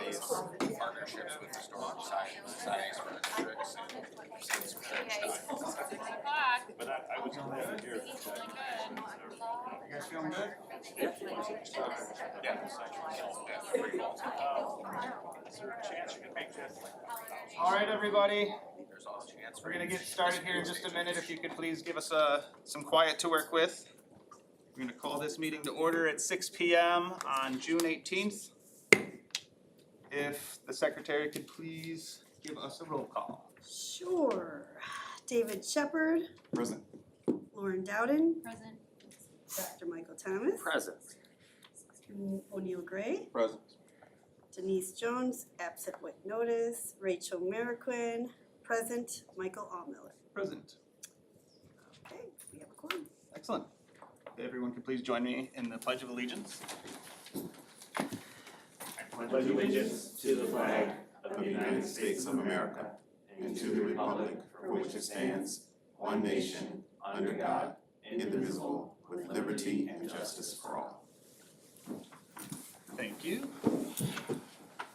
various partnerships with historical societies for districts and cities within Scott. But I was on that here. You guys feeling good? Yeah. Is there a chance you can make that? All right, everybody. There's all a chance. We're gonna get started here in just a minute. If you could please give us some quiet to work with. We're gonna call this meeting to order at 6 p.m. on June 18th. If the secretary could please give us a roll call. Sure. David Shepard, Present. Lauren Dowden, Present. Dr. Michael Thomas, Present. O'Neill Gray, Present. Denise Jones, absent with notice, Rachel Merriquin, present, Michael Allmiller. Present. Okay, we have a quorum. Excellent. If everyone could please join me in the Pledge of Allegiance. I pledge allegiance to the flag of the United States of America and to the republic for which it stands, one nation, under God, indivisible, with liberty and justice for all. Thank you.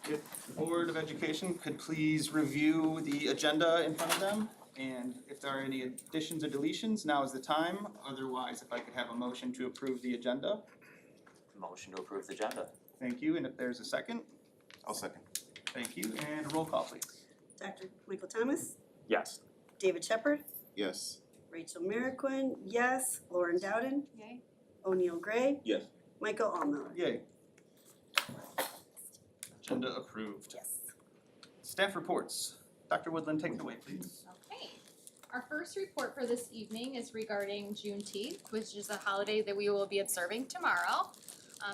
If the Board of Education could please review the agenda in front of them, and if there are any additions or deletions, now is the time. Otherwise, if I could have a motion to approve the agenda. Motion to approve the agenda. Thank you, and if there's a second, I'll second. thank you, and a roll call, please. Dr. Michael Thomas, Yes. David Shepard, Yes. Rachel Merriquin, yes, Lauren Dowden, Yay. O'Neill Gray, Yes. Michael Allmiller. Yay. Agenda approved. Yes. Staff reports. Dr. Woodland, take it away, please. Okay. Our first report for this evening is regarding Juneteenth, which is a holiday that we will be observing tomorrow.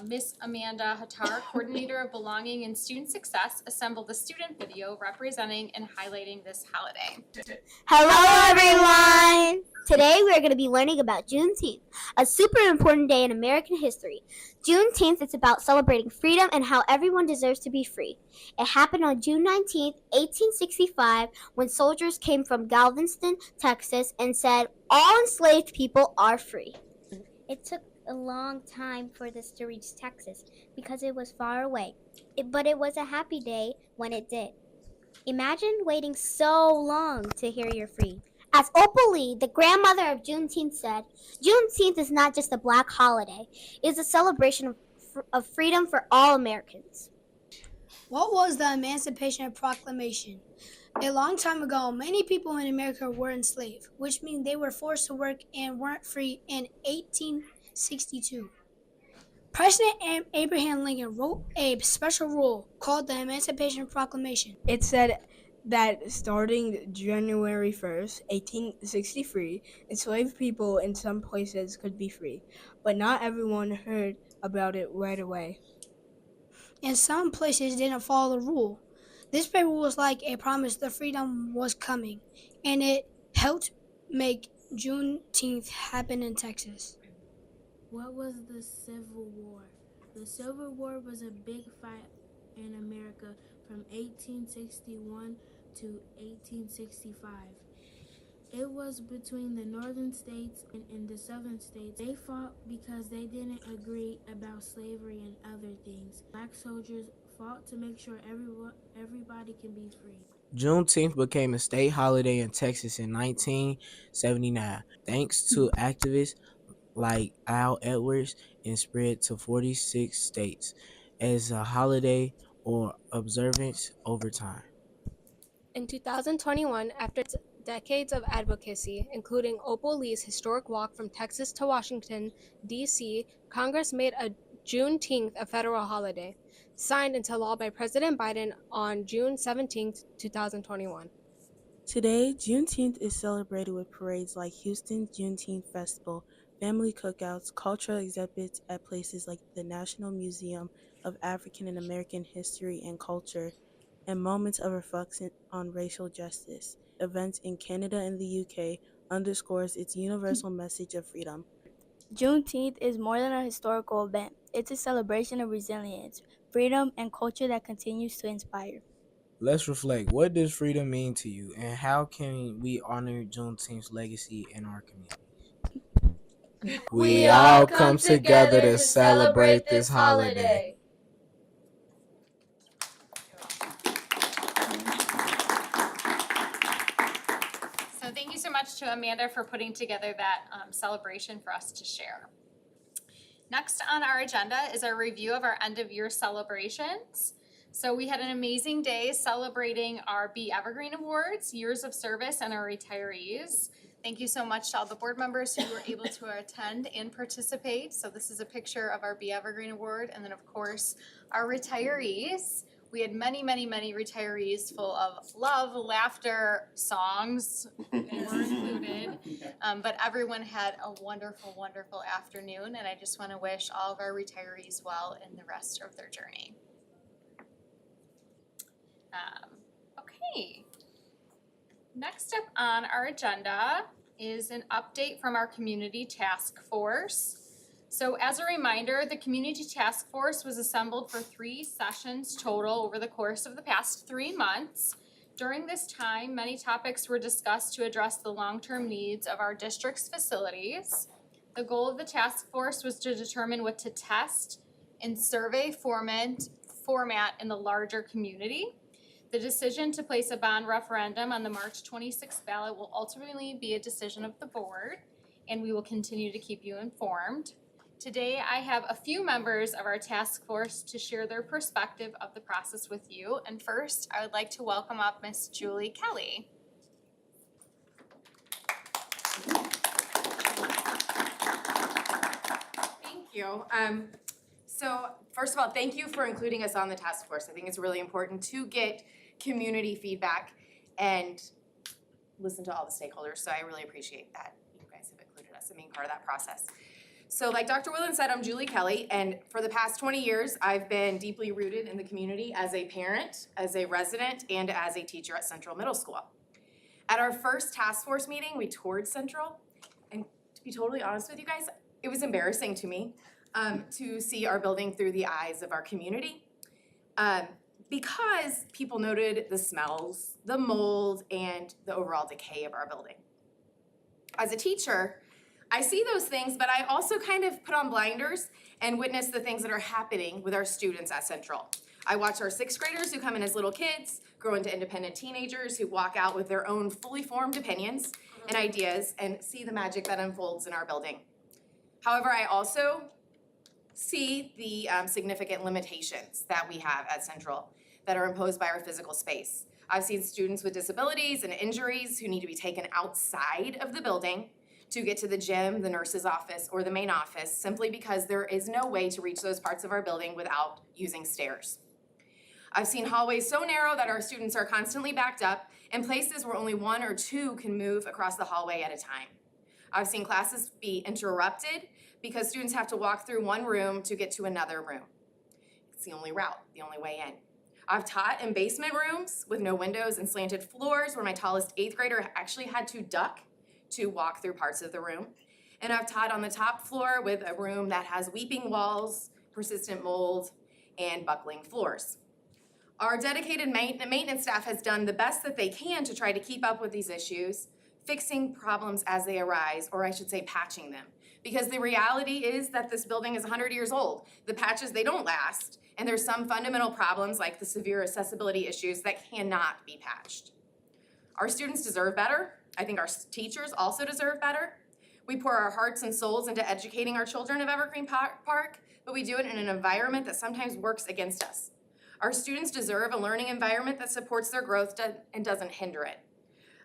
Miss Amanda Hattar, Coordinator of Belonging and Student Success, assembled a student video representing and highlighting this holiday. Hello everyone! Today we are going to be learning about Juneteenth, a super important day in American history. Juneteenth is about celebrating freedom and how everyone deserves to be free. It happened on June 19th, 1865, when soldiers came from Galveston, Texas, and said all enslaved people are free. It took a long time for this to reach Texas because it was far away, but it was a happy day when it did. Imagine waiting so long to hear you're free. As Opal Lee, the grandmother of Juneteenth, said, Juneteenth is not just a black holiday, it is a celebration of freedom for all Americans. What was the Emancipation Proclamation? A long time ago, many people in America were enslaved, which means they were forced to work and weren't free in 1862. President Abraham Lincoln wrote a special rule called the Emancipation Proclamation. It said that starting January 1st, 1863, enslaved people in some places could be free, but not everyone heard about it right away. And some places didn't follow the rule. This paper was like a promise that freedom was coming, and it helped make Juneteenth happen in Texas. What was the Civil War? The Civil War was a big fight in America from 1861 to 1865. It was between the northern states and the southern states. They fought because they didn't agree about slavery and other things. Black soldiers fought to make sure everybody can be free. Juneteenth became a state holiday in Texas in 1979, thanks to activists like Al Edwards, and spread to 46 states as a holiday or observance over time. In 2021, after decades of advocacy, including Opal Lee's historic walk from Texas to Washington, D.C., Congress made a Juneteenth a federal holiday, signed into law by President Biden on June 17, 2021. Today, Juneteenth is celebrated with parades like Houston's Juneteenth Festival, family cookouts, cultural exhibits at places like the National Museum of African and American History and Culture, and moments of reflection on racial justice. Events in Canada and the UK underscores its universal message of freedom. Juneteenth is more than a historical event. It's a celebration of resilience, freedom, and culture that continues to inspire. Let's reflect. What does freedom mean to you, and how can we honor Juneteenth's legacy in our community? We all come together to celebrate this holiday. to Amanda for putting together that celebration for us to share. Next on our agenda is our review of our end of year celebrations. So we had an amazing day celebrating our Be Evergreen Awards, years of service, and our retirees. Thank you so much to all the board members who were able to attend and participate. So this is a picture of our Be Evergreen Award, and then of course our retirees. We had many, many, many retirees full of love, laughter, songs were included. But everyone had a wonderful, wonderful afternoon, and I just want to wish all of our retirees well in the rest of their journey. Okay. Next up on our agenda is an update from our Community Task Force. So as a reminder, the Community Task Force was assembled for 3 sessions total over the course of the past 3 months. During this time, many topics were discussed to address the long-term needs of our district's facilities. The goal of the task force was to determine what to test in survey format in the larger community. The decision to place a bond referendum on the March 26th ballot will ultimately be a decision of the board, and we will continue to keep you informed. Today, I have a few members of our task force to share their perspective of the process with you. And first, I would like to welcome up Miss Julie Kelly. Thank you. So first of all, thank you for including us on the task force. I think it's really important to get community feedback and listen to all the stakeholders. So I really appreciate that you guys have included us and being part of that process. So like Dr. Willen said, I'm Julie Kelly, and for the past 20 years, I've been deeply rooted in the community as a parent, as a resident, and as a teacher at Central Middle School. At our first task force meeting, we toured Central, and to be totally honest with you guys, it was embarrassing to me to see our building through the eyes of our community because people noted the smells, the mold, and the overall decay of our building. As a teacher, I see those things, but I also kind of put on blinders and witness the things that are happening with our students at Central. I watch our 6th graders who come in as little kids, grow into independent teenagers who walk out with their own fully formed opinions and ideas and see the magic that unfolds in our building. However, I also see the significant limitations that we have at Central that are imposed by our physical space. I've seen students with disabilities and injuries who need to be taken outside of the building to get to the gym, the nurse's office, or the main office simply because there is no way to reach those parts of our building without using stairs. I've seen hallways so narrow that our students are constantly backed up and places where only 1 or 2 can move across the hallway at a time. I've seen classes be interrupted because students have to walk through one room to get to another room. It's the only route, the only way in. I've taught in basement rooms with no windows and slanted floors where my tallest 8th grader actually had to duck to walk through parts of the room. And I've taught on the top floor with a room that has weeping walls, persistent mold, and buckling floors. Our dedicated maintenance staff has done the best that they can to try to keep up with these issues, fixing problems as they arise, or I should say patching them. Because the reality is that this building is 100 years old. The patches, they don't last, and there's some fundamental problems like the severe accessibility issues that cannot be patched. Our students deserve better. I think our teachers also deserve better. We pour our hearts and souls into educating our children of Evergreen Park, but we do it in an environment that sometimes works against us. Our students deserve a learning environment that supports their growth and doesn't hinder it.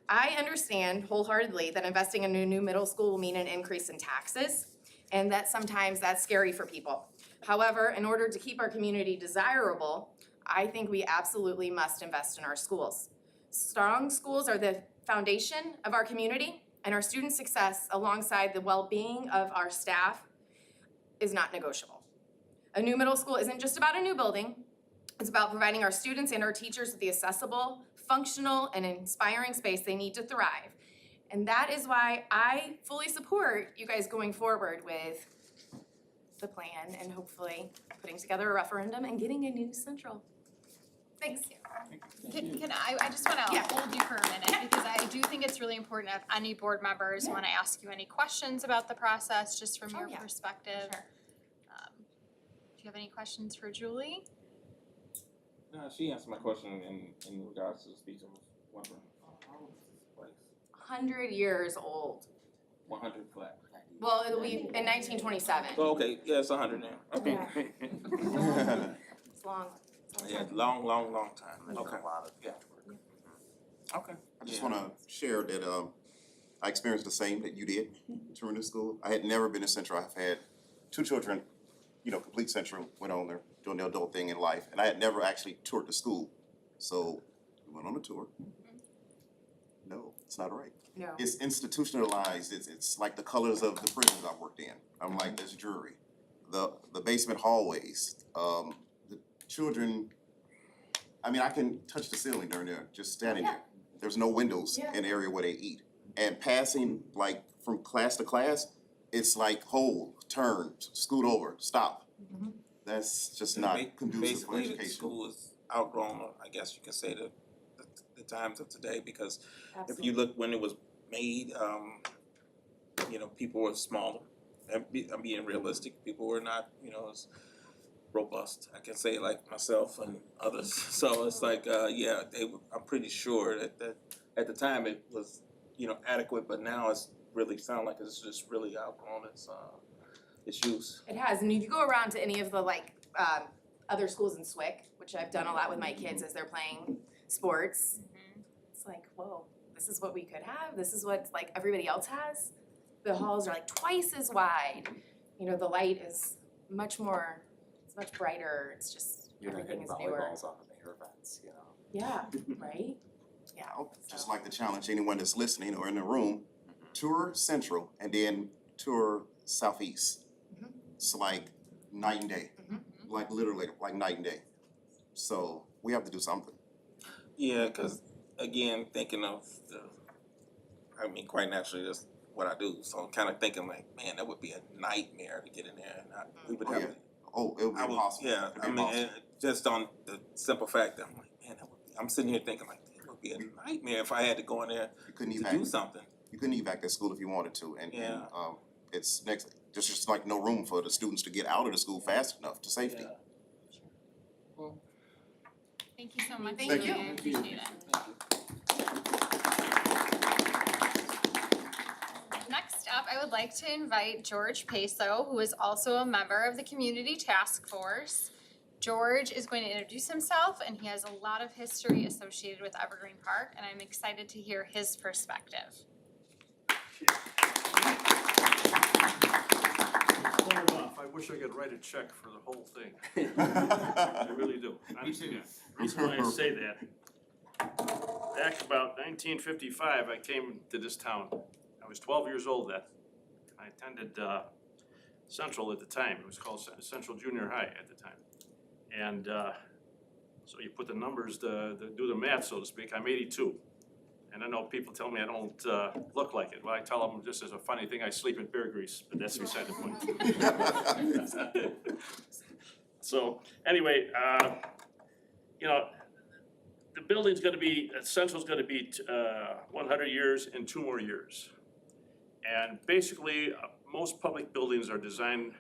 I understand wholeheartedly that investing in a new middle school will mean an increase in taxes, and that sometimes that's scary for people. However, in order to keep our community desirable, I think we absolutely must invest in our schools. Strong schools are the foundation of our community, and our student success alongside the well-being of our staff is not negotiable. A new middle school isn't just about a new building. It's about providing our students and our teachers with the accessible, functional, and inspiring space they need to thrive. And that is why I fully support you guys going forward with the plan and hopefully putting together a referendum and getting a new Central. Thanks. I just want to hold you for a minute because I do think it's really important if any board members want to ask you any questions about the process, just from your perspective. Sure. Do you have any questions for Julie? No, she answered my question in regards to the speech of wondering how old is this place? 100 years old. 100 flat. Well, it'll be in 1927. Oh, okay, yeah, it's 100 now. Okay. It's long. Yeah, long time. Okay. Yeah. Okay. I just wanna share that, I experienced the same that you did touring the school. I had never been in Central. I've had 2 children, complete Central, went on there, doing the adult thing in life, and I had never actually toured the school. So, we went on a tour. No, it's not right. No. It's institutionalized, it's like the colors of the prisons I worked in. I'm like, there's jewelry. The basement hallways, the children, I mean, I can touch the ceiling during there, just standing there. There's no windows in the area where they eat. And passing, like, from class to class, it's like, hold, turn, scoot over, stop. That's just not conducive for Basically, the education. school is outgrown, I guess you can say, the times of today, because if you look when it was made, people were smaller. I'm being realistic, people were not, as robust, I can say, like myself and others. So it's like, I'm pretty sure that at the time it was, adequate, but now it's really sound like it's just really outgrown its use. It has, and if you go around to any of the other schools in SWIC, which I've done a lot with my kids as they're playing sports, it's like, whoa, this is what we could have. This is what everybody else has. The halls are twice as wide. The light is much more. It's much brighter. It's just everything is newer. Volleyballs off of the air vents, Yeah, right. Yeah. I would just like to challenge anyone that's listening or in the room, tour Central and then tour Southeast. It's like night and day, like literally like night and day. So we have to do something. Yeah, because again, thinking of quite naturally, that's what I do. So I'm kind of thinking man, that would be a nightmare to get in there, and we would have to. Oh, it would be impossible. Yeah, It'd be impossible. and just on the simple fact that I'm like, man, I'm sitting here thinking it would be a nightmare if I had to go in there to do something. You couldn't evac that school if you wanted to, and it's next. There's just no room for the students to get out of the school fast enough to safety. Thank you so much. Thank you. I appreciate it. Next up, I would like to invite George Peso, who is also a member of the Community Task Force. George is going to introduce himself, and he has a lot of history associated with Evergreen Park, and I'm excited to hear his perspective. I wish I could write a check for the whole thing. I really do. Me too. Reason why I say that, back about 1955, I came to this town. I was 12 years old then. I attended Central at the time. It was called Central Junior High at the time. And so you put the numbers, do the math, so to speak. I'm 82. And I know people tell me I don't look like it. Well, I tell them just as a funny thing, I sleep in bear grease, but that's beside the point. So anyway, the building's gonna be, Central's gonna be 100 years in 2 more years. And basically, most public buildings are designed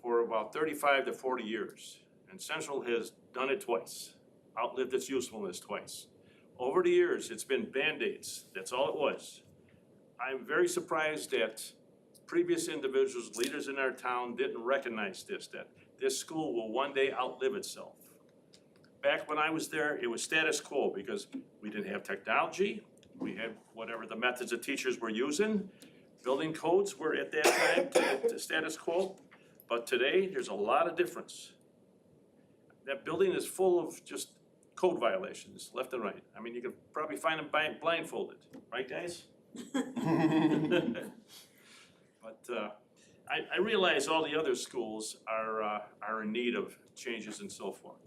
for about 35 to 40 years. And Central has done it twice, outlived its usefulness twice. Over the years, it's been Band-Aids, that's all it was. I'm very surprised that previous individuals, leaders in our town didn't recognize this, that this school will one day outlive itself. Back when I was there, it was status quo because we didn't have technology, we had whatever the methods the teachers were using. Building codes were at that time to status quo, but today, there's a lot of difference. That building is full of just code violations, left and right. I mean, you can probably find them blindfolded, right, guys? But I realize all the other schools are in need of changes and so forth.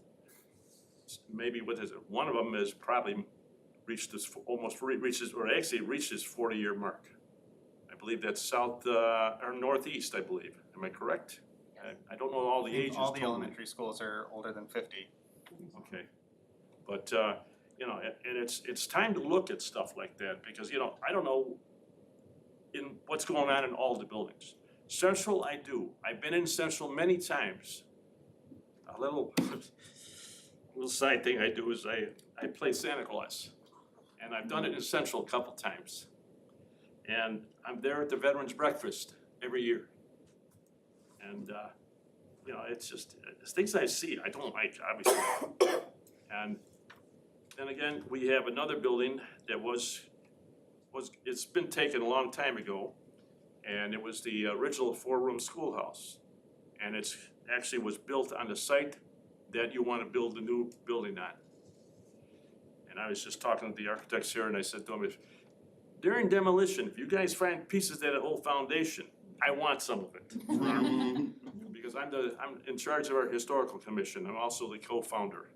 Maybe one of them has probably reached this, reached his 40-year mark. I believe that's south or northeast, I believe. Am I correct? I don't know all the ages. All the elementary schools are older than 50. Okay. But, and it's time to look at stuff like that because, I don't know in what's going on in all the buildings. Central, I do. I've been in Central many times. A little side thing I do is I play Santa Claus. And I've done it in Central a couple times. And I'm there at the Veterans Breakfast every year. And, you know, it's just, it's things I see, I don't like, obviously. And then again, we have another building that it's been taken a long time ago, and it was the original four-room schoolhouse. And it's actually was built on the site that you want to build the new building on. And I was just talking to the architects here, and I said to them, during demolition, if you guys find pieces of that old foundation, I want some of it. Because I'm in charge of our historical commission, I'm also the co-founder.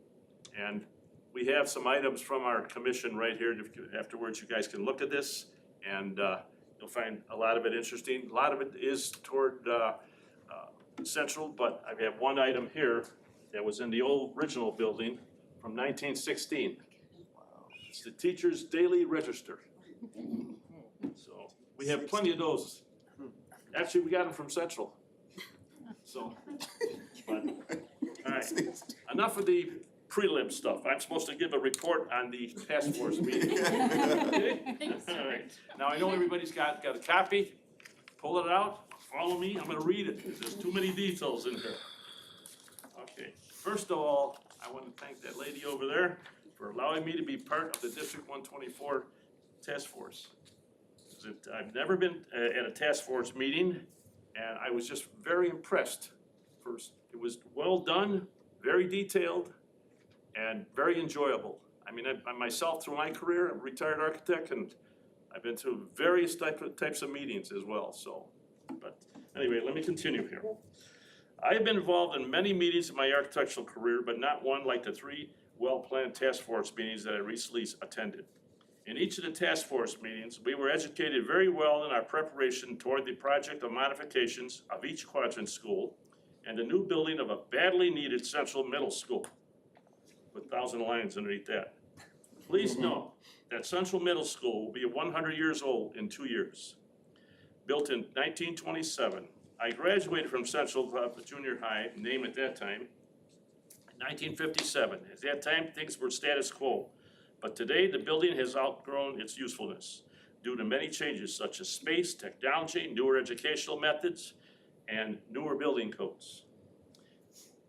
And we have some items from our commission right here, afterwards you guys can look at this, and you'll find a lot of it interesting. A lot of it is toward Central, but I have one item here that was in the old original building from 1916. It's the Teacher's Daily Register. So we have plenty of those. Actually, we got them from Central. So, but, all right, enough of the prelim stuff. I'm supposed to give a report on the task force meeting. Okay? All right. Now, I know everybody's got a copy. Pull it out, follow me, I'm gonna read it, because there's too many details in here. Okay, first of all, I want to thank that lady over there for allowing me to be part of the District 124 task force. I've never been at a task force meeting, and I was just very impressed. First, it was well done, very detailed, and very enjoyable. I mean, I myself, through my career, I'm a retired architect, and I've been to various types of meetings as well, so. But anyway, let me continue here. I have been involved in many meetings in my architectural career, but not one like the 3 well-planned task force meetings that I recently attended. In each of the task force meetings, we were educated very well in our preparation toward the project of modifications of each quadrant school and the new building of a badly needed Central Middle School with 1,000 lines underneath that. Please note that Central Middle School will be 100 years old in 2 years. Built in 1927, I graduated from Central Junior High, named at that time, in 1957. At that time, things were status quo. But today, the building has outgrown its usefulness due to many changes such as space, technology, newer educational methods, and newer building codes.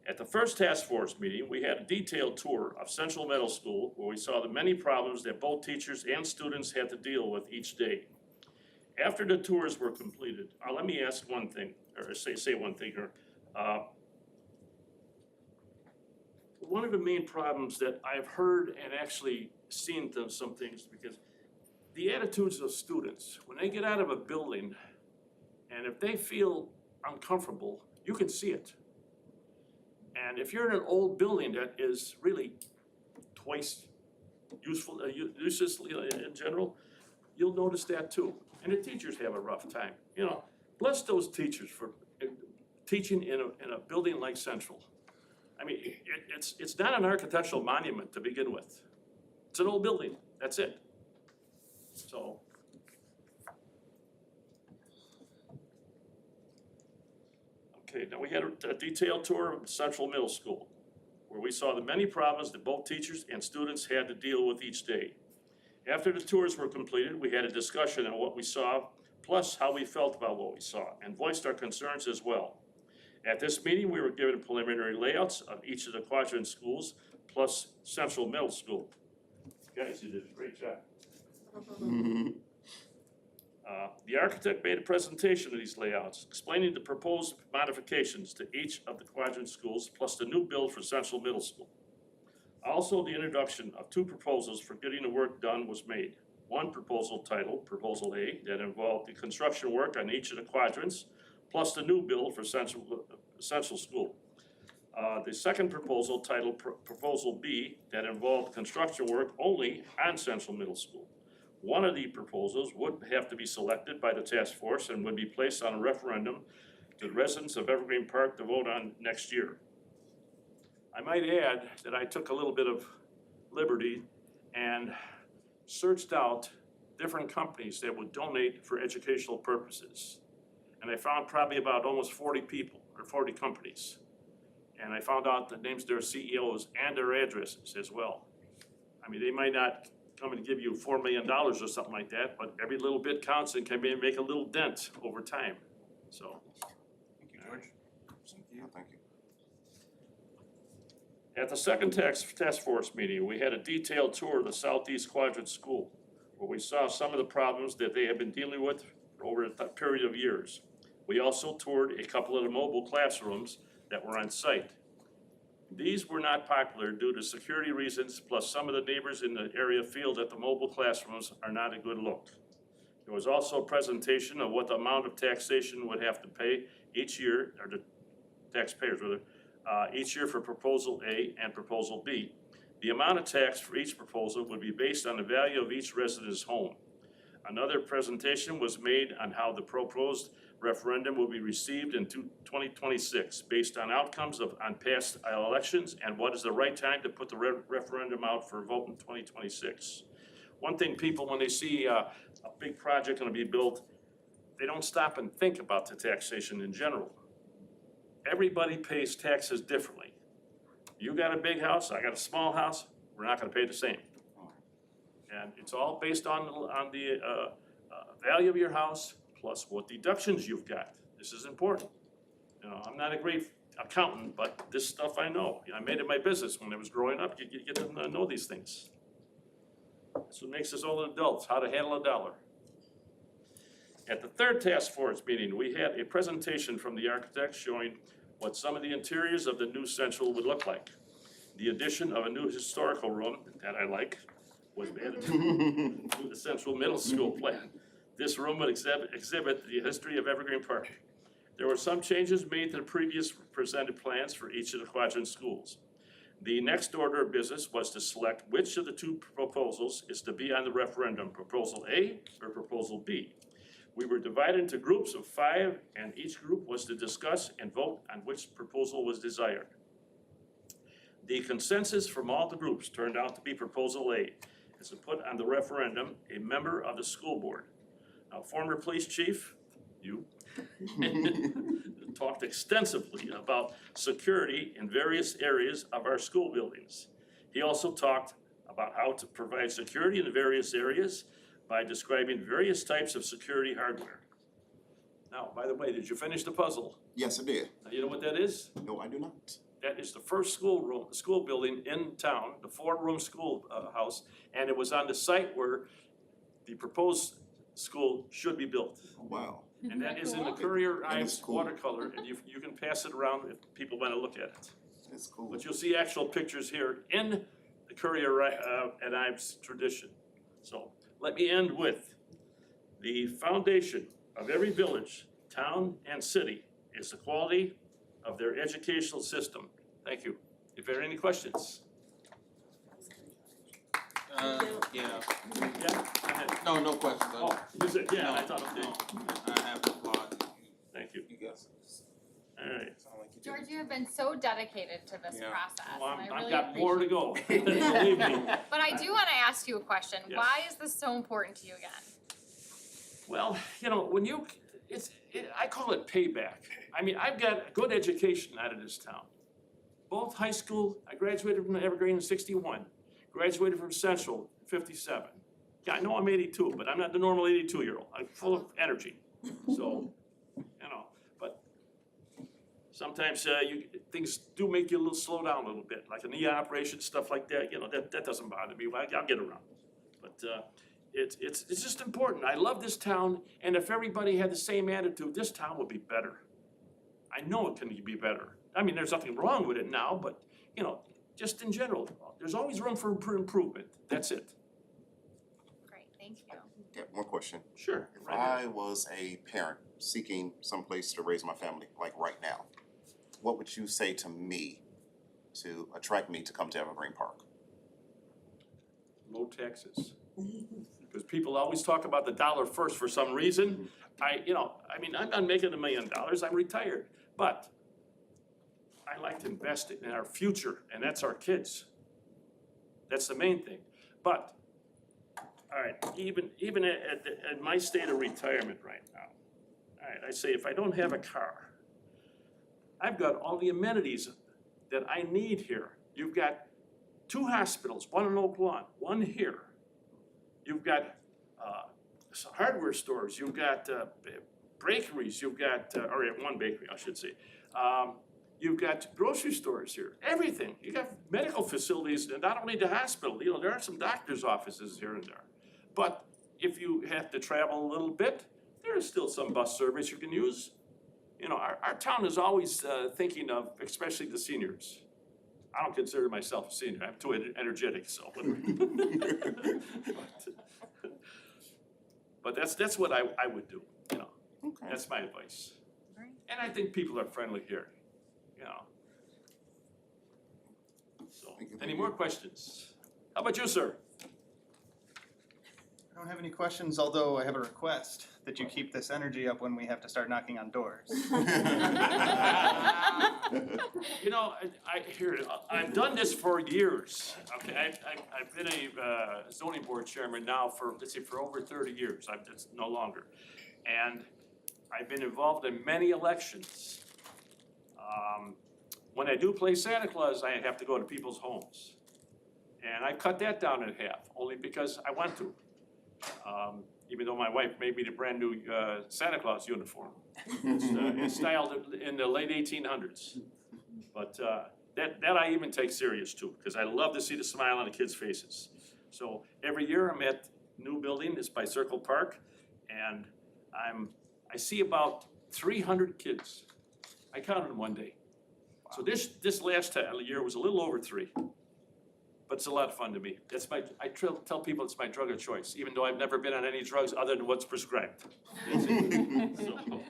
At the first task force meeting, we had a detailed tour of Central Middle School where we saw the many problems that both teachers and students had to deal with each day. After the tours were completed, let me ask one thing, or say one thing here. One of the main problems that I've heard and actually seen some things, because the attitudes of students, when they get out of a building, and if they feel uncomfortable, you can see it. And if you're in an old building that is really twice useful, useless in general, you'll notice that too. And the teachers have a rough time. You know, bless those teachers for teaching in a building like Central. I mean, it's not an architectural monument to begin with. It's an old building, that's it. So. Okay, now we had a detailed tour of Central Middle School, where we saw the many problems that both teachers and students had to deal with each day. After the tours were completed, we had a discussion on what we saw, plus how we felt about what we saw, and voiced our concerns as well. At this meeting, we were given preliminary layouts of each of the quadrant schools, plus Central Middle School. Guys, you did a great job. The architect made a presentation of these layouts, explaining the proposed modifications to each of the quadrant schools, plus the new build for Central Middle School. Also, the introduction of 2 proposals for getting the work done was made. One proposal titled Proposal A that involved the construction work on each of the quadrants, plus the new build for Central School. The second proposal titled Proposal B that involved construction work only on Central Middle School. One of the proposals would have to be selected by the task force and would be placed on a referendum to the residents of Evergreen Park to vote on next year. I might add that I took a little bit of liberty and searched out different companies that would donate for educational purposes. And I found probably about almost 40 people or 40 companies. And I found out the names of their CEOs and their addresses as well. I mean, they might not come and give you $4 million or something like that, but every little bit counts and can make a little dent over time, so. Thank you, George. Thank you. Thank you. At the second task force meeting, we had a detailed tour of the Southeast Quadrant School, where we saw some of the problems that they have been dealing with over a period of years. We also toured a couple of the mobile classrooms that were on site. These were not popular due to security reasons, plus some of the neighbors in the area feel that the mobile classrooms are not a good look. There was also a presentation of what the amount of taxation would have to pay each year, or the taxpayers rather, each year for Proposal A and Proposal B. The amount of tax for each proposal would be based on the value of each resident's home. Another presentation was made on how the proposed referendum will be received in 2026 based on outcomes on past elections and what is the right time to put the referendum out for a vote in 2026. One thing people, when they see a big project gonna be built, they don't stop and think about the taxation in general. Everybody pays taxes differently. You got a big house, I got a small house, we're not gonna pay the same. And it's all based on the value of your house plus what deductions you've got. This is important. You know, I'm not a great accountant, but this stuff I know. I made it my business when I was growing up. You get to know these things. That's what makes us all adults, how to handle a dollar. At the third task force meeting, we had a presentation from the architect showing what some of the interiors of the new Central would look like. The addition of a new historical room that I like was added to the Central Middle School plan. This room would exhibit the history of Evergreen Park. There were some changes made to the previous presented plans for each of the quadrant schools. The next order of business was to select which of the two proposals is to be on the referendum, Proposal A or Proposal B. We were divided into groups of 5, and each group was to discuss and vote on which proposal was desired. The consensus from all the groups turned out to be Proposal A, is to put on the referendum a member of the school board. Now, former police chief, you, talked extensively about security in various areas of our school buildings. He also talked about how to provide security in the various areas by describing various types of security hardware. Now, by the way, did you finish the puzzle? Yes, I did. You know what that is? No, I do not. That is the first school building in town, the 4-room school house, and it was on the site where the proposed school should be built. Wow. And that is in the Currier That is Ives cool. watercolor, and you can pass it around if people wanna look at it. That's cool. But you'll see actual pictures here in the Currier and Ives tradition. So let me end with the foundation of every village, town, and city is the quality of their educational system. Thank you. If there are any questions? Yeah. Yeah, go ahead. No, no questions. Oh, you said, yeah, I No, thought, okay, I have to applaud thank you. you guys. All right. Sound like you did. George, you have been so dedicated to this Yeah. process, Well, and I I've really got more to appreciate go, believe me. But I do wanna ask you a question. Yes. Why is this so important to you again? Well, you know, when I call it payback. I mean, I've got a good education out of this town. Both high school, I graduated from Evergreen in 61, graduated from Central in 57. Yeah, I know I'm 82, but I'm not the normal 82-year-old. I'm full of energy. So, you know, but sometimes things do make you slow down a little bit, like a knee operation, stuff like that. You know, that doesn't bother me. I'll get around. But it's just important. I love this town, and if everybody had the same attitude, this town would be better. I know it can be better. I mean, there's nothing wrong with it now, but, you know, just in general, there's always room for improvement. That's it. Great, thank you. Yeah, one question. Sure. If I was a parent seeking someplace to raise my family, like right now, what would you say to me to attract me to come to Evergreen Park? Low taxes. Because people always talk about the dollar first for some reason. I'm not making $1 million, I'm retired. But I like to invest in our future, and that's our kids. That's the main thing. But, all right, even at my state of retirement right now, all right, I say if I don't have a car, I've got all the amenities that I need here. You've got 2 hospitals, one in Oak Lawn, one here. you've got hardware stores, you've got bakeries, you've got, or one bakery, I should say. You've got grocery stores here, everything. You got medical facilities, and not only the hospital, you know, there are some doctor's offices here and there. But if you have to travel a little bit, there is still some bus service you can use. You know, our town is always thinking of, especially the seniors. I don't consider myself a senior, I'm too energetic, so. But that's what I would do, you know, that's my advice. And I think people are friendly here, you know. So, any more questions? How about you, sir? I don't have any questions, although I have a request that you keep this energy up when we have to start knocking on doors. You know, I've done this for years, okay, I've been a zoning board chairman now for, let's see, for over 30 years, it's no longer. And I've been involved in many elections. When I do play Santa Claus, I have to go to people's homes. And I cut that down in half, only because I want to. Even though my wife made me the brand new Santa Claus uniform. It's styled in the late 1800s. But that I even take serious too, because I love to see the smile on the kids' faces. So every year I'm at new building, it's by Circle Park, and I see about 300 kids. I counted them one day. So this last year was a little over 3. But it's a lot of fun to me. I tell people it's my drug of choice, even though I've never been on any drugs other than what's prescribed. So,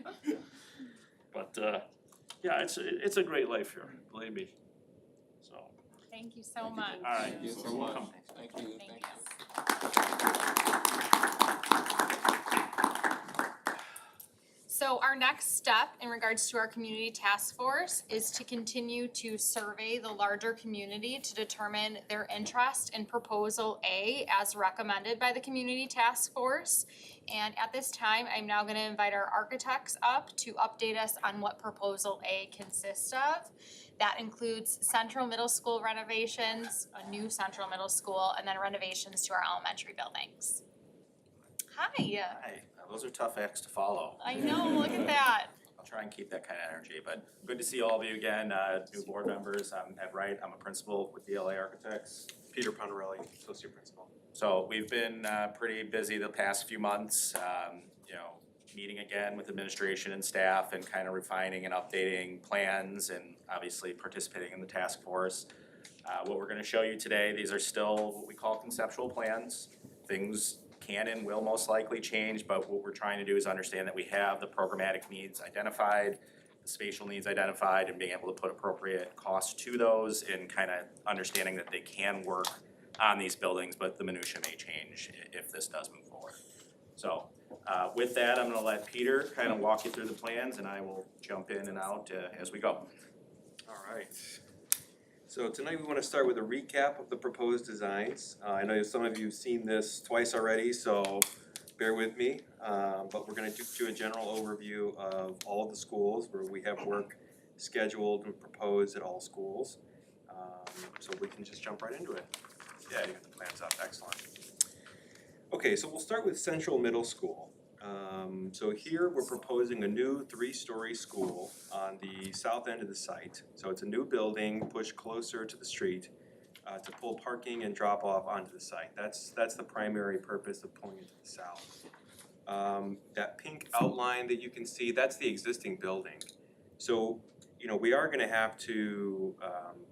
but yeah, it's a great life here, believe me. So. Thank you so much. All right, Thank you so much. Thank you. So our next step in regards to our community task force is to continue to survey the larger community to determine their interest in proposal A as recommended by the community task force. And at this time, I'm now going to invite our architects up to update us on what proposal A consists of. That includes Central Middle School renovations, a new Central Middle School, and then renovations to our elementary buildings. Hi. Hi, those are tough acts to follow. I know, look at that. I'll try and keep that kind of energy, but good to see all of you again, new board members. I'm Ed Wright, I'm a principal with DLA Architects. Peter Pontarelli, associate principal. So we've been pretty busy the past few months, you know, meeting again with administration and staff and kind of refining and updating plans and obviously participating in the task force. What we're gonna show you today, these are still what we call conceptual plans. Things can and will most likely change, but what we're trying to do is understand that we have the programmatic needs identified, the spatial needs identified, and being able to put appropriate costs to those and kind of understanding that they can work on these buildings, but the minutia may change if this does move forward. So with that, I'm gonna let Peter kind of walk you through the plans and I will jump in and out as we go. All right. So tonight we want to start with a recap of the proposed designs. I know some of you have seen this twice already, so bear with me. But we're going to do a general overview of all of the schools where we have work scheduled and proposed at all schools. So we can just jump right into it. Yeah, you got the plans up, excellent. Okay, so we'll start with Central Middle School. So here we're proposing a new 3-story school on the south end of the site. So it's a new building pushed closer to the street to pull parking and drop off onto the site. That's the primary purpose of pulling it to the south. That pink outline that you can see, that's the existing building. So, you know, we are gonna have to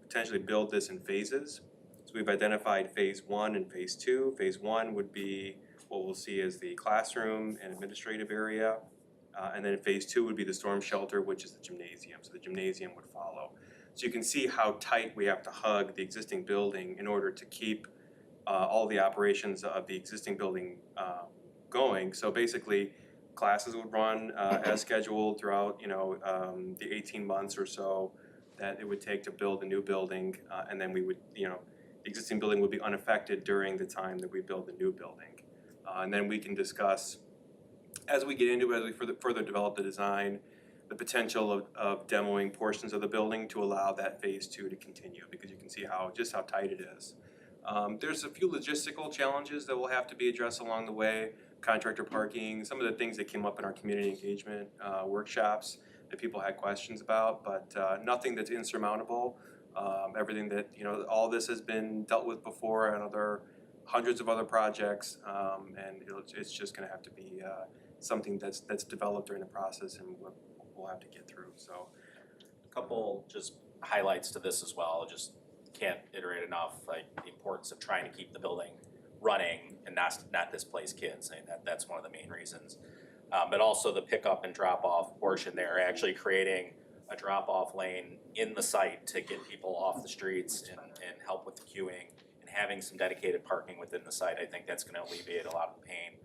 potentially build this in phases. So we've identified phase 1 and phase 2. Phase 1 would be what we'll see as the classroom and administrative area. And then phase 2 would be the storm shelter, which is the gymnasium. So the gymnasium would follow. So you can see how tight we have to hug the existing building in order to keep all the operations of the existing building going. So basically, classes would run as scheduled throughout, you know, the 18 months or so that it would take to build a new building. And then we would, you know, the existing building would be unaffected during the time that we build the new building. And then we can discuss, as we get into it, as we further develop the design, the potential of demoing portions of the building to allow that phase 2 to continue, because you can see just how tight it is. There's a few logistical challenges that will have to be addressed along the way, contractor parking, some of the things that came up in our community engagement workshops that people had questions about, but nothing that's insurmountable. Everything that, all this has been dealt with before on hundreds of other projects, and it's just gonna have to be something that's developed during the process and we'll have to get through, so. A couple just highlights to this as well, just can't iterate enough, like the importance of trying to keep the building running and not displace kids. I mean, that's one of the main reasons. But also the pickup and drop off portion there, actually creating a drop off lane in the site to get people off the streets and help with the queuing, and having some dedicated parking within the site, I think that's gonna alleviate a lot of the pain.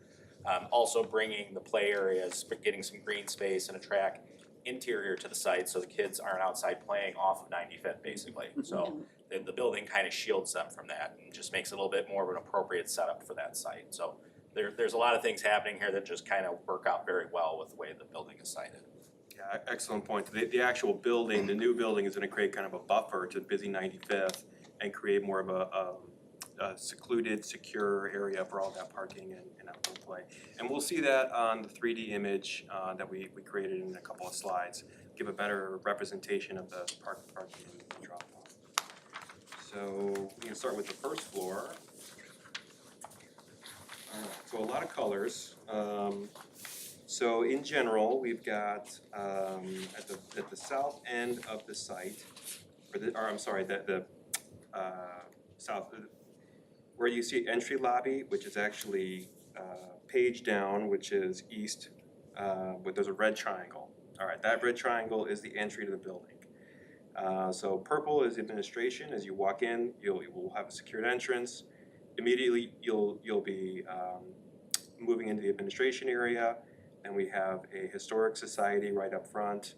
Also bringing the play areas, but getting some green space and a track interior to the site so the kids aren't outside playing off of 95th basically. So the building kind of shields them from that and just makes it a little bit more of an appropriate setup for that site. So there's a lot of things happening here that just kind of work out very well with the way the building is sited. Yeah, excellent point. The actual building, the new building is gonna create kind of a buffer to busy 95th and create more of a secluded, secure area for all that parking and outdoor play. And we'll see that on the 3D image that we created in a couple of slides, give a better representation of the parking and drop off. So we can start with the first floor. So a lot of colors. So in general, we've got at the south end of the site, the south, where you see entry lobby, which is actually page down, which is east, but there's a red triangle. All right, that red triangle is the entry to the building. So purple is administration. As you walk in, you will have a secured entrance. Immediately, you'll be moving into the administration area, and we have a historic society right up front.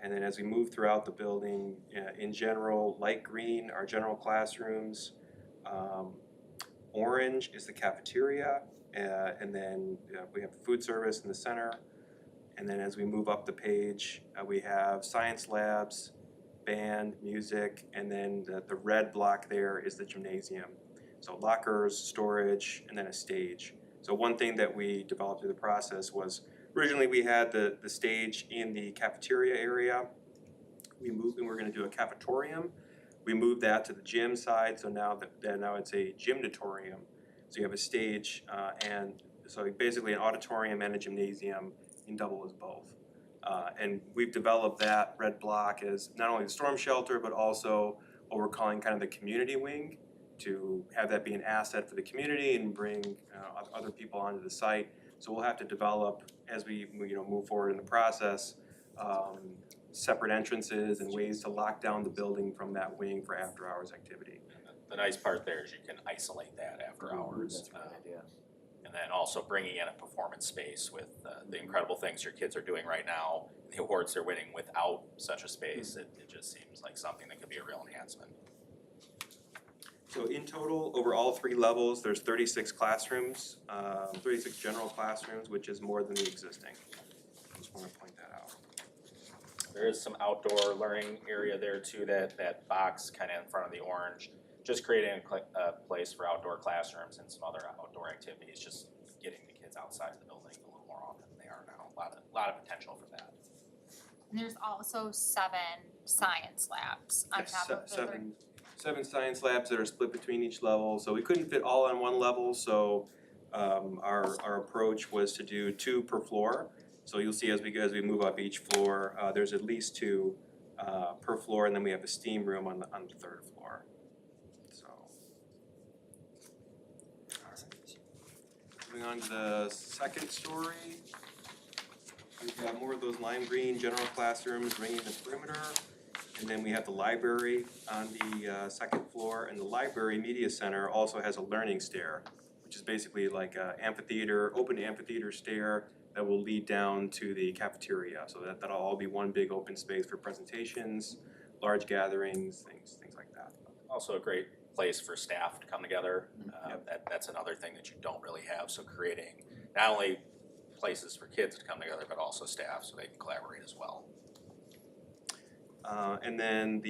And then as we move throughout the building, in general, light green are general classrooms. Orange is the cafeteria, and then we have food service in the center. And then as we move up the page, we have science labs, band, music, and then the red block there is the gymnasium. So lockers, storage, and then a stage. So one thing that we developed through the process was, originally we had the stage in the cafeteria area. We moved and we're gonna do a cafetorium. We moved that to the gym side, so now it's a gymnatorium. So you have a stage, and so basically an auditorium and a gymnasium can double as both. And we've developed that red block as not only the storm shelter, but also what we're calling kind of the community wing, to have that be an asset for the community and bring other people onto the site. So we'll have to develop, as we move forward in the process, separate entrances and ways to lock down the building from that wing for after hours activity. The nice part there is you can isolate that after hours. That's a good idea. And then also bringing in a performance space with the incredible things your kids are doing right now, the awards they're winning without such a space, it just seems like something that could be a real enhancement. So in total, over all 3 levels, there's 36 classrooms, 36 general classrooms, which is more than the existing. I just want to point that out. There is some outdoor learning area there too, that box kind of in front of the orange, just creating a place for outdoor classrooms and some other outdoor activities, just getting the kids outside of the building a little more often than they are now. A lot of potential for that. And there's also 7 science labs on Yes, top of the seven science labs that are split between each level, so we couldn't fit all on one level, so our approach was to do 2 per floor. So you'll see as we move up each floor, there's at least 2 per floor, and then we have a steam room on the 3rd floor. So moving on to the 2nd story, we've got more of those lime green general classrooms ringing the perimeter. And then we have the library on the 2nd floor, and the library media center also has a learning stair, which is basically like an amphitheater, open amphitheater stair that will lead down to the cafeteria. So that'll all be one big open space for presentations, large gatherings, things like that. Also a great place for staff to come together. That's another thing that you don't really have. So creating not only places for kids to come together, but also staff so they can collaborate as well. And then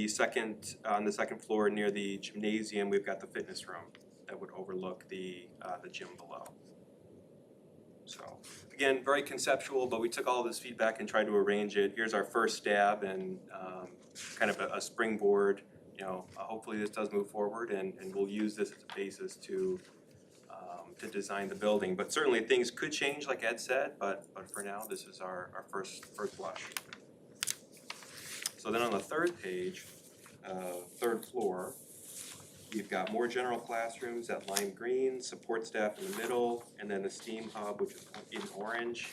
on the second floor near the gymnasium, we've got the fitness room that would overlook the gym below. So, again, very conceptual, but we took all this feedback and tried to arrange it. Here's our first stab and kind of a springboard. Hopefully this does move forward and we'll use this as a basis to design the building. But certainly things could change, like Ed said, but for now, this is our first blush. So then on the third page, third floor, we've got more general classrooms at lime green, support staff in the middle, and then the STEAM hub, which is in orange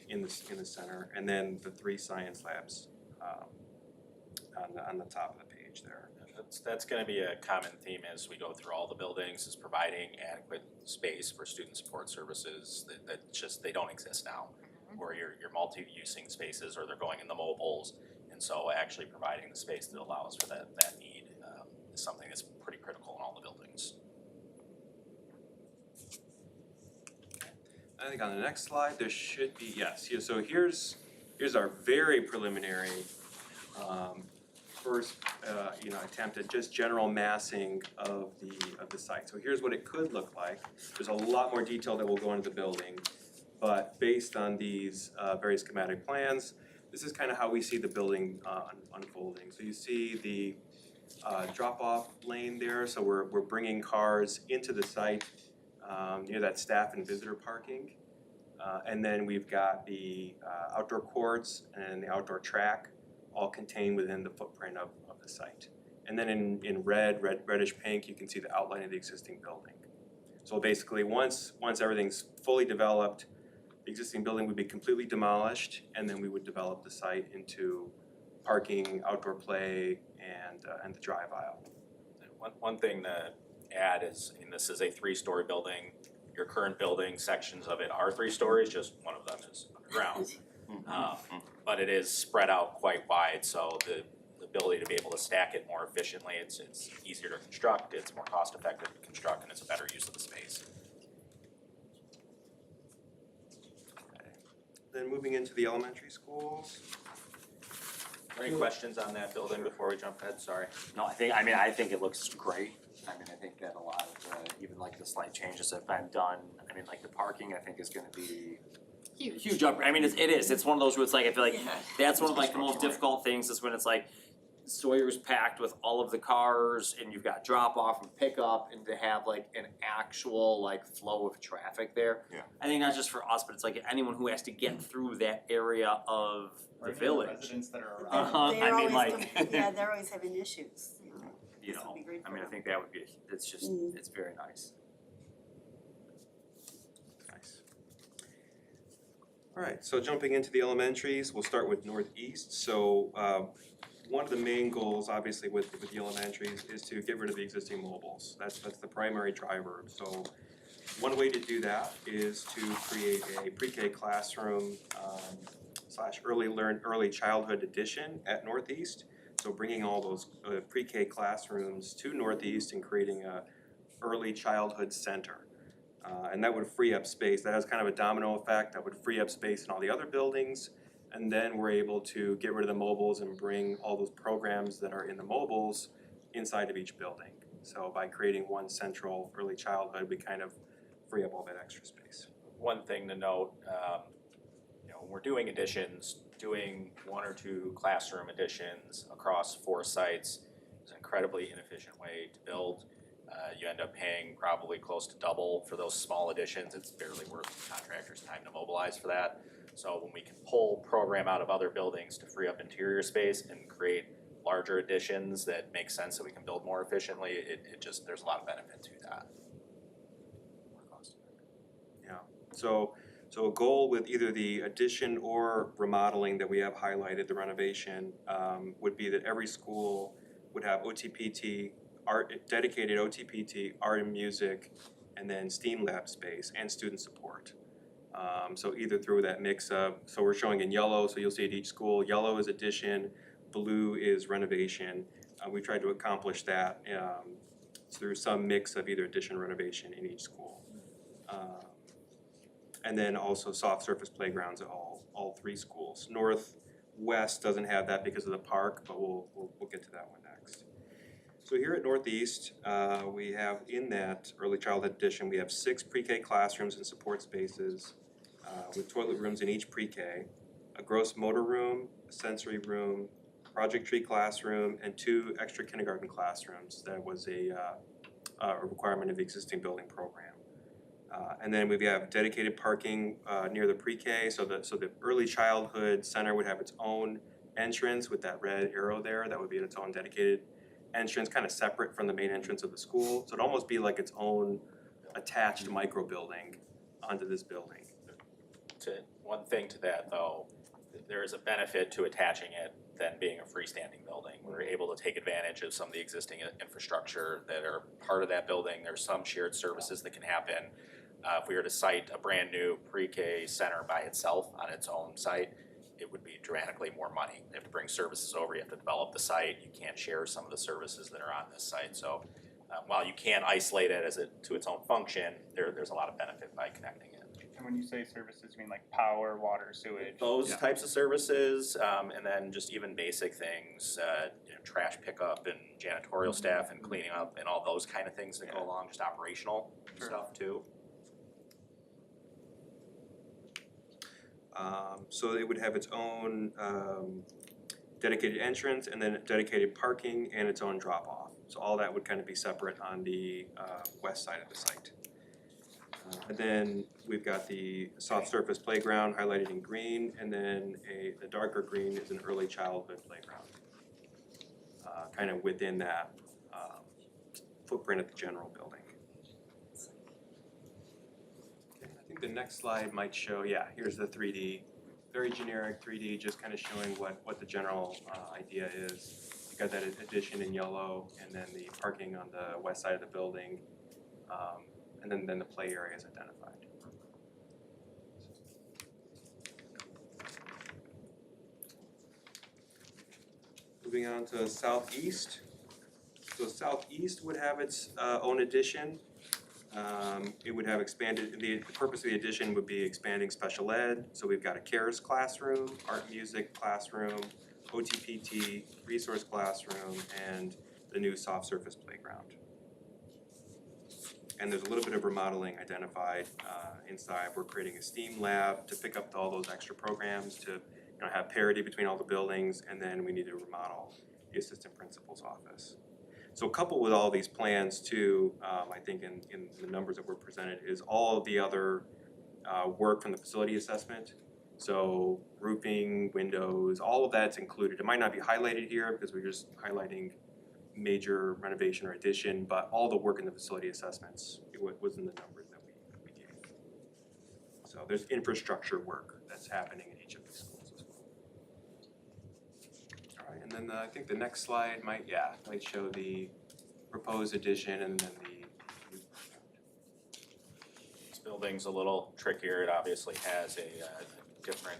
in the center, and then the 3 science labs on the top of the page there. That's gonna be a common theme as we go through all the buildings, is providing adequate space for student support services that just, they don't exist now. Where you're multi-using spaces or they're going in the mobiles, and so actually providing the space that allows for that need is something that's pretty critical in all the buildings. I think on the next slide, there should be, yes, so here's our very preliminary first attempt at just general massing of the site. So here's what it could look like. There's a lot more detail that will go into the building, but based on these various schematic plans, this is kind of how we see the building unfolding. So you see the drop-off lane there, so we're bringing cars into the site near that staff and visitor parking. And then we've got the outdoor courts and the outdoor track all contained within the footprint of the site. And then in reddish pink, you can see the outline of the existing building. So basically, once everything's fully developed, the existing building would be completely demolished, and then we would develop the site into parking, outdoor play, and the drive aisle. One thing to add is, and this is a 3-story building. Your current building, sections of it are 3 stories, just one of them is underground. But it is spread out quite wide, so the ability to be able to stack it more efficiently, it's easier to construct, it's more cost effective to construct, and it's a better use of the space. Okay. Then moving into the elementary schools. Any questions on that building before we jump ahead? Sorry. No, I think it looks great. I think that a lot of even like the slight changes that have been done, like the parking, I think is gonna be huge up. It's one of those where it's like, I feel like that's one of like the most difficult things is when it's like Sawyer's packed with all of the cars and you've got drop off and pick up, and to have like an actual like flow of traffic there. Yeah. I think not just for us, but it's like anyone who has to get through that area of the village. Residents that are around. They're always having issues. This would be great for I them. think that would be, it's just, it's very nice. Nice. All right, so jumping into the elementaries, we'll start with Northeast. So one of the main goals, obviously, with the elementaries is to get rid of the existing mobiles. That's the primary driver. So one way to do that is to create a pre-K classroom / early childhood edition at Northeast. So bringing all those pre-K classrooms to Northeast and creating a early childhood center. And that would free up space. That has kind of a domino effect. That would free up space in all the other buildings. And then we're able to get rid of the mobiles and bring all those programs that are in the mobiles inside of each building. So by creating one central early childhood, we kind of free up all that extra space. One thing to note, when we're doing additions, doing 1 or 2 classroom additions across 4 sites is an incredibly inefficient way to build. You end up paying probably close to double for those small additions. It's barely worth the contractor's time to mobilize for that. So when we can pull program out of other buildings to free up interior space and create larger additions that make sense that we can build more efficiently, there's a lot of benefit to that. Yeah, so a goal with either the addition or remodeling that we have highlighted, the renovation, would be that every school would have OTPT, dedicated OTPT, art and music, and then STEAM lab space and student support. So either through that mix of, so we're showing in yellow, so you'll see at each school, yellow is addition, blue is renovation. We tried to accomplish that through some mix of either addition or renovation in each school. And then also soft surface playgrounds at all 3 schools. North Northwest doesn't have that because of the park, but we'll get to that one next. So here at Northeast, we have in that early childhood edition, we have 6 pre-K classrooms and support spaces with toilet rooms in each pre-K, a gross motor room, a sensory room, project tree classroom, and 2 extra kindergarten classrooms. That was a requirement of the existing building program. And then we have dedicated parking near the pre-K, so the early childhood center would have its own entrance with that red arrow there. That would be its own dedicated entrance, kind of separate from the main entrance of the school. So it'd almost be like its own attached micro building onto this building. One thing to that though, there is a benefit to attaching it than being a freestanding building. We're able to take advantage of some of the existing infrastructure that are part of that building. There's some shared services that can happen. If we were to site a brand new pre-K center by itself on its own site, it would be dramatically more money. You have to bring services over, you have to develop the site, you can't share some of the services that are on this site. So while you can isolate it to its own function, there's a lot of benefit by connecting it. And when you say services, you mean like power, water, sewage? Those types of services, and then just even basic things, trash pickup and janitorial staff and cleaning up and all those kind of things that go along, just operational stuff too. So it would have its own dedicated entrance and then dedicated parking and its own drop-off. So all that would kind of be separate on the west side of the site. And then we've got the soft surface playground highlighted in green, and then the darker green is an early childhood playground. Kind of within that footprint of the general building. Okay, I think the next slide might show, here's the 3D, very generic 3D, just kind of showing what the general idea is. You got that addition in yellow, and then the parking on the west side of the building. And then the play area is identified. Moving on to southeast. So southeast would have its own addition. It would have expanded, the purpose of the addition would be expanding special ed. So we've got a CARES classroom, art music classroom, OTPT, resource classroom, and the new soft surface playground. And there's a little bit of remodeling identified inside. We're creating a STEAM lab to pick up all those extra programs to have parity between all the buildings, and then we need to remodel the assistant principal's office. So coupled with all these plans too, I think in the numbers that were presented is all of the other work from the facility assessment. So roofing, windows, all of that's included. It might not be highlighted here because we're just highlighting major renovation or addition, but all the work in the facility assessments was in the numbers that we gave. So there's infrastructure work that's happening in each of the schools as well. All right, and then I think the next slide might show the proposed addition and then the new This building's a little trickier. It obviously has a different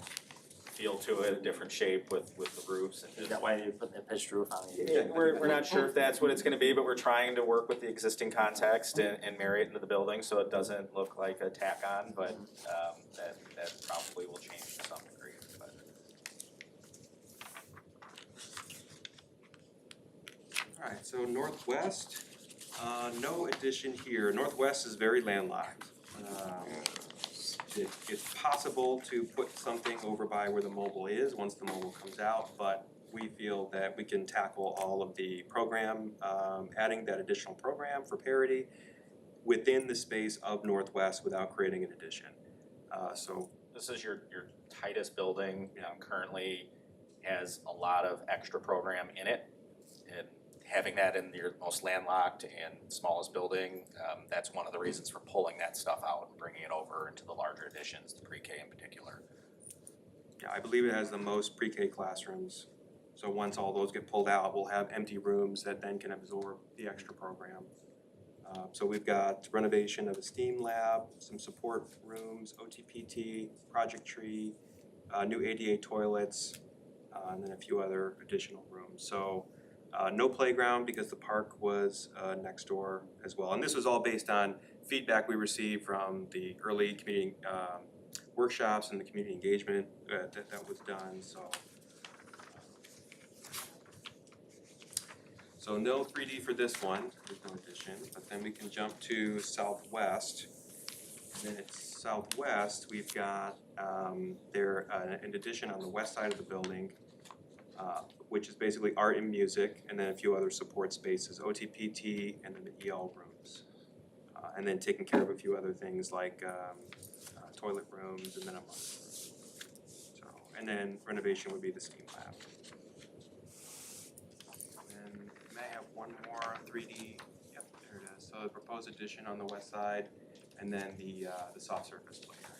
feel to it, a different shape with the roofs and Is that why you put the pitched roof on the? Yeah, we're not sure if that's what it's gonna be, but we're trying to work with the existing context and marry it into the building so it doesn't look like a tack on, but that probably will change to some degree, but. Alright, so northwest, no addition here. Northwest is very landlocked. It's possible to put something over by where the mobile is once the mobile comes out, but we feel that we can tackle all of the program, adding that additional program for parity within the space of Northwest without creating an addition. So This is your tightest building, currently has a lot of extra program in it. And having that in your most landlocked and smallest building, that's one of the reasons for pulling that stuff out and bringing it over into the larger additions, the pre-K in particular. yeah, I believe it has the most pre-K classrooms. So once all those get pulled out, we'll have empty rooms that then can absorb the extra program. So we've got renovation of a STEAM lab, some support rooms, OTPT, project tree, new ADA toilets, and then a few other additional rooms. So no playground because the park was next door as well. And this was all based on feedback we received from the early community workshops and the community engagement that was done. So So no 3D for this one, there's no addition, but then we can jump to southwest. And then at southwest, we've got an addition on the west side of the building, which is basically art and music, and then a few other support spaces, OTPT, and then the EL rooms. And then taking care of a few other things like toilet rooms and then a So, and then renovation would be the STEAM lab. And may I have one more 3D? Yep, there it is. So the proposed addition on the west side, and then the soft surface play area.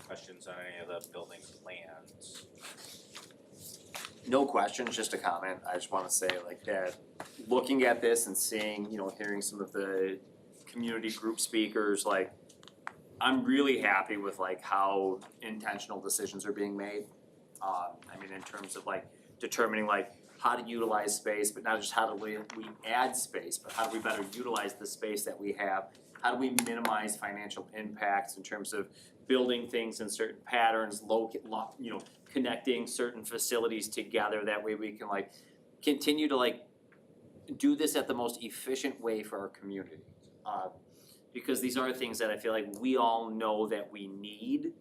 Questions on any of the building plans? No questions, just a comment. I just wanna say like that, looking at this and seeing, hearing some of the community group speakers, like, I'm really happy with like how intentional decisions are being made. I mean, in terms of like determining like how to utilize space, but not just how do we add space, but how do we better utilize the space that we have? How do we minimize financial impacts in terms of building things in certain patterns, connecting certain facilities together, that way we can like continue to like do this at the most efficient way for our community. Because these are things that I feel like we all know that we need.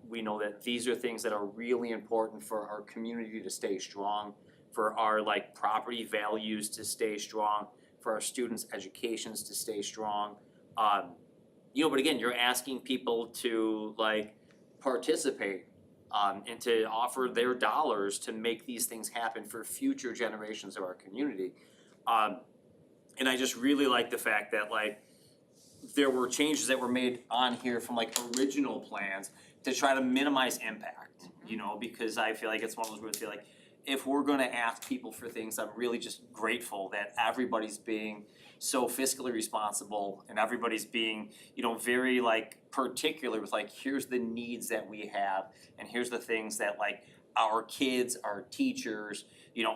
We know that these are things that are really important for our community to stay strong, for our like property values to stay strong, for our students' educations to stay strong. But again, you're asking people to like participate and to offer their dollars to make these things happen for future generations of our community. And I just really like the fact that like there were changes that were made on here from like original plans to try to minimize impact, because I feel like it's one of those where I feel like if we're gonna ask people for things, I'm really just grateful that everybody's being so fiscally responsible and everybody's being, very like particular with like, here's the needs that we have and here's the things that like our kids, our teachers,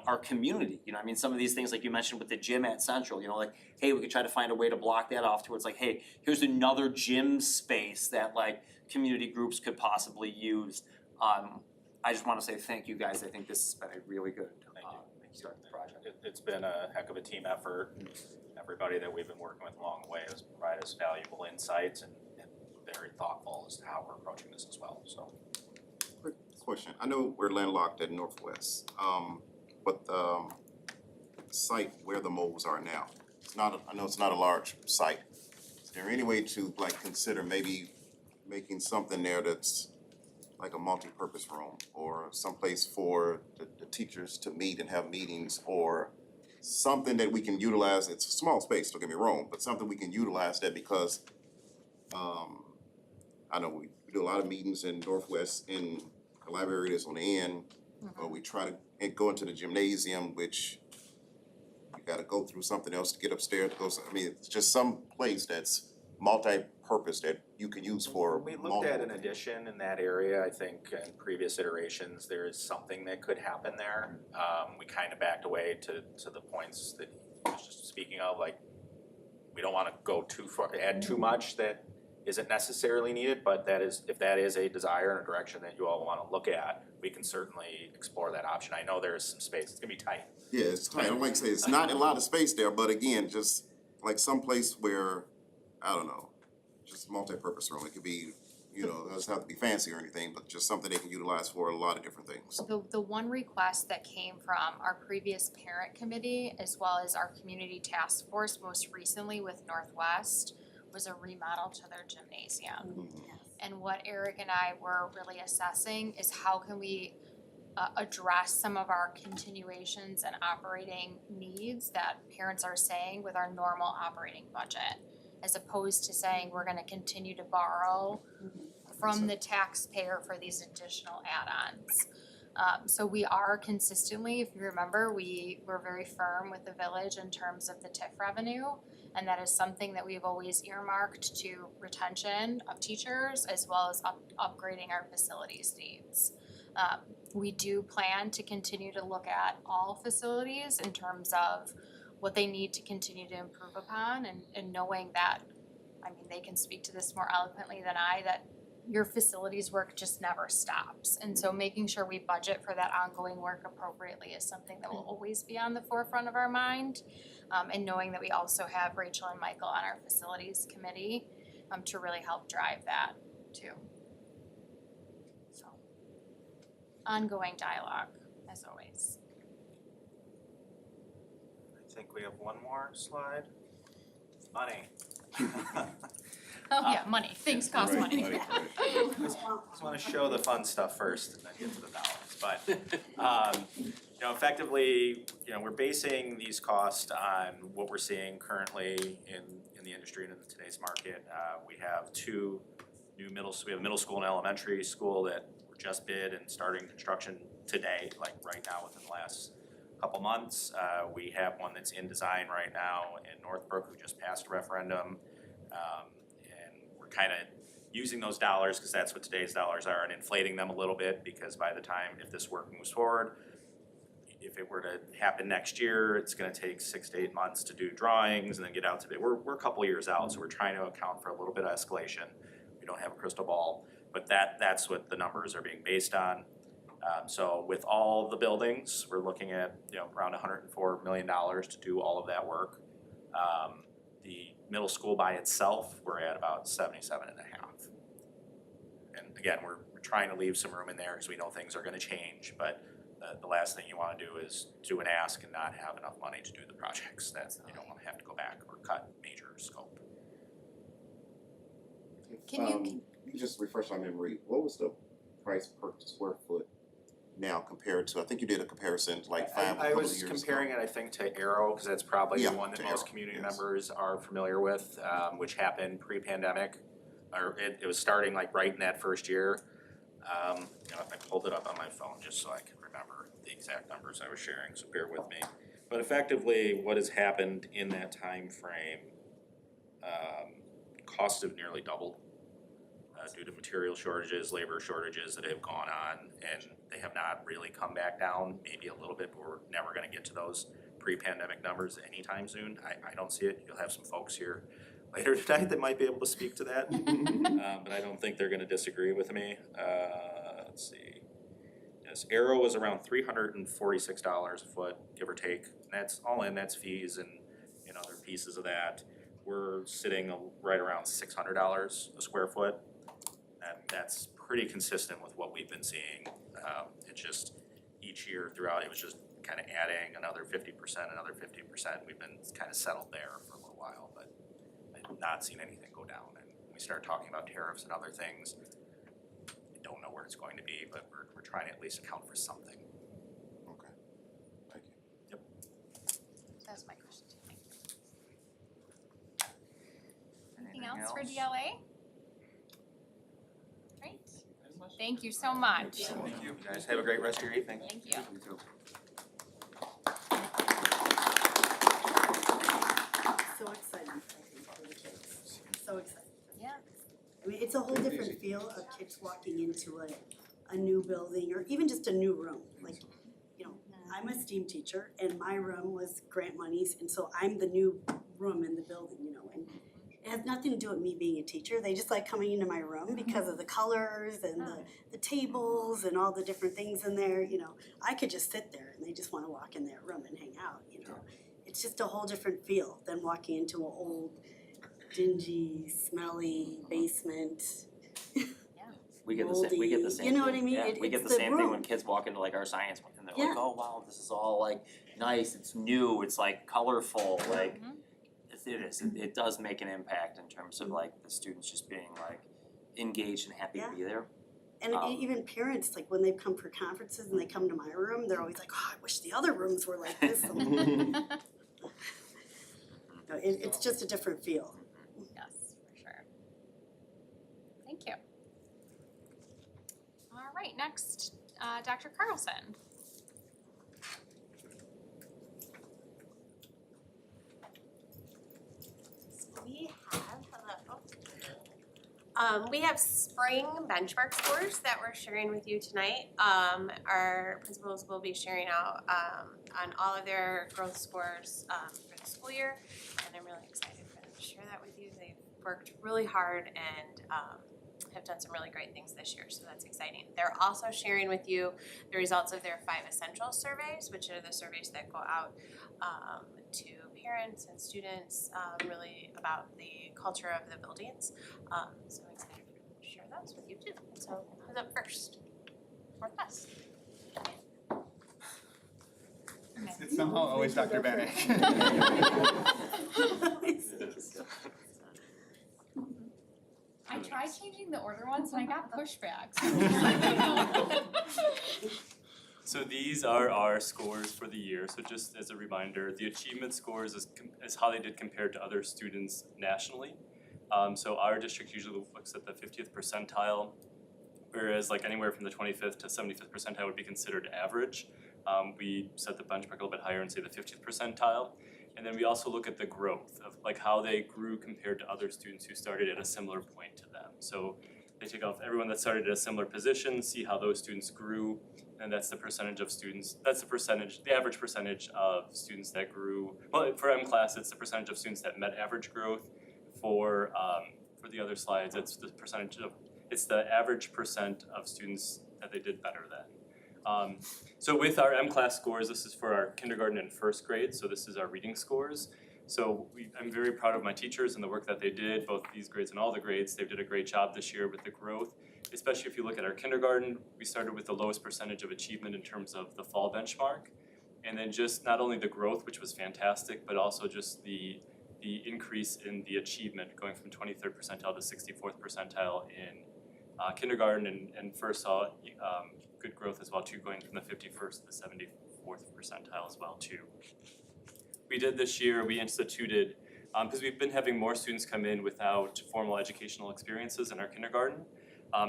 our community, some of these things like you mentioned with the gym at Central, like, hey, we could try to find a way to block that off towards like, hey, here's another gym space that like community groups could possibly use. I just wanna say thank you guys. I think this has been a really good start to the project. It's been a heck of a team effort. Everybody that we've been working with along the way has provided us valuable insights and very thoughtful as to how we're approaching this as well, so. Quick question, I know we're landlocked at Northwest, but the site where the moles are now, I know it's not a large site. Is there any way to like consider maybe making something there that's like a multi-purpose room or someplace for the teachers to meet and have meetings, or something that we can utilize? It's a small space, don't get me wrong, but something we can utilize that, because I know we do a lot of meetings in Northwest in the library that's on the end, or we try to go into the gymnasium, which you gotta go through something else to get upstairs. It's just some place that's multi-purpose that you can use for We looked at an addition in that area. I think in previous iterations, there is something that could happen there. We kind of backed away to the points that he was just speaking of, like, we don't wanna go too far, add too much that isn't necessarily needed, but if that is a desire and a direction that you all wanna look at, we can certainly explore that option. I know there is some space, it's gonna be tight. Yeah, it's tight. I like to say, it's not a lot of space there, but again, just like some place where, I don't know, just multi-purpose room. It could be, it doesn't have to be fancy or anything, but just something they can utilize for a lot of different things. The one request that came from our previous parent committee as well as our community task force most recently with Northwest was a remodel to their gymnasium. And what Eric and I were really assessing is how can we address some of our continuations and operating needs that parents are saying with our normal operating budget, as opposed to saying we're gonna continue to borrow from the taxpayer for these additional add-ons. So we are consistently, if you remember, we were very firm with the village in terms of the TIF revenue. And that is something that we've always earmarked to retention of teachers as well as upgrading our facilities needs. We do plan to continue to look at all facilities in terms of what they need to continue to improve upon, and knowing that I mean, they can speak to this more eloquently than I, that your facilities work just never stops. And so making sure we budget for that ongoing work appropriately is something that will always be on the forefront of our mind. And knowing that we also have Rachel and Michael on our facilities committee to really help drive that too. So, ongoing dialogue, as always. I think we have one more slide. Money. Oh yeah, money, things cost Right, money. Just wanna show the fun stuff first and then get to the dollars, but, you know, effectively, you know, we're basing these costs on what we're seeing currently in the industry and in today's market. We have two new we have a middle school and elementary school that were just bid and starting construction today, like right now within the last couple months. We have one that's in design right now in Northbrook who just passed a referendum. And we're kind of using those dollars, because that's what today's dollars are, and inflating them a little bit, because by the time, if this work moves forward, if it were to happen next year, it's gonna take 6 to 8 months to do drawings and then get out to bid. We're a couple years out, so we're trying to account for a little bit of escalation. We don't have a crystal ball, but that's what the numbers are being based on. So with all the buildings, we're looking at, you know, around $104 million to do all of that work. The middle school by itself, we're at about 77.5. And again, we're trying to leave some room in there because we know things are gonna change, but the last thing you wanna do is do an ask and not have enough money to do the projects. You don't wanna have to go back or cut major scope. Can you Just refresh my memory, what was the price per square foot now compared to, I think you did a comparison like a couple of I years was ago. comparing it, I think, to Arrow, because that's probably the Yeah, one that to most Arrow, community yes. members are familiar with, which happened pre-pandemic. Or it was starting like right in that first year. You know, I pulled it up on my phone just so I can remember the exact numbers I was sharing, so bear with me. But effectively, what has happened in that time frame, costs have nearly doubled. Due to material shortages, labor shortages that have gone on, and they have not really come back down, maybe a little bit, but we're never gonna get to those pre-pandemic numbers anytime soon. I don't see it. You'll have some folks here later tonight that might be able to speak to that. But I don't think they're gonna disagree with me. Let's see. Yes, Arrow was around $346 a foot, give or take. And that's all in, that's fees and, you know, other pieces of that. We're sitting right around $600 a square foot. That's pretty consistent with what we've been seeing. It's just each year throughout, it was just kind of adding another 50%, another 50%. We've been kind of settled there for a little while, but I've not seen anything go down. And when we start talking about tariffs and other things, I don't know where it's going to be, but we're trying to at least account for something. Okay, thank you. Yep. That was my question. Thank you. Anything else for DLA? Great. Thank you so much. Thank you. You guys have a great rest of your evening. Thank you. You too. So exciting, I think, for the kids. So exciting. Yeah. I mean, it's a whole different feel of kids walking into a new building or even just a new room. Like, you know, I'm a STEAM teacher and my room was grant monies, and so I'm the new room in the building, you know, and it has nothing to do with me being a teacher. They just like coming into my room because of the colors and the tables and all the different things in there, you know. I could just sit there and they just wanna walk in their room and hang out, you know. It's just a whole different feel than walking into an old, dingy, smelly basement. We get the same, we get the same You know what I thing. mean? Yeah, we get It's the same thing room. when kids walk into like our science one and they're Yeah. like, oh wow, this is all like nice, it's new, it's like colorful, like it does make an impact in terms of like the students just being like engaged and happy to be there. And even parents, like when they come for conferences and they come to my room, they're always like, oh, I wish the other rooms were like this. No, it's just a different feel. Yes, for sure. Thank you. All right, next, Dr. Carlson. We have spring benchmark scores that we're sharing with you tonight. Our principals will be sharing out on all of their growth scores for the school year, and I'm really excited for them to share that with you. They've worked really hard and have done some really great things this year, so that's exciting. They're also sharing with you the results of their 5 essential surveys, which are the surveys that go out to parents and students, really about the culture of the buildings. So I'm excited to share those with you too. So who's up first? Northwest. It's somehow always Dr. Bennett. I tried changing the order once and I got pushback. So these are our scores for the year. So just as a reminder, the achievement scores is how they did compared to other students nationally. So our district usually looks at the 50th percentile, whereas like anywhere from the 25th to 75th percentile would be considered average. We set the benchmark a little bit higher and say the 50th percentile. And then we also look at the growth of like how they grew compared to other students who started at a similar point to them. So they take off everyone that started at a similar position, see how those students grew, and that's the percentage of students, that's the average percentage of students that grew. Well, for M-Class, it's the percentage of students that met average growth. For the other slides, it's the average percent of students that they did better than. So with our M-Class scores, this is for our kindergarten and first grade, so this is our reading scores. So I'm very proud of my teachers and the work that they did, both these grades and all the grades. They did a great job this year with the growth, especially if you look at our kindergarten. We started with the lowest percentage of achievement in terms of the fall benchmark. And then just not only the growth, which was fantastic, but also just the increase in the achievement going from 23rd percentile to 64th percentile in kindergarten, and first saw good growth as well too, going from the 51st to the 74th percentile as well too. We did this year, we instituted, because we've been having more students come in without formal educational experiences in our kindergarten.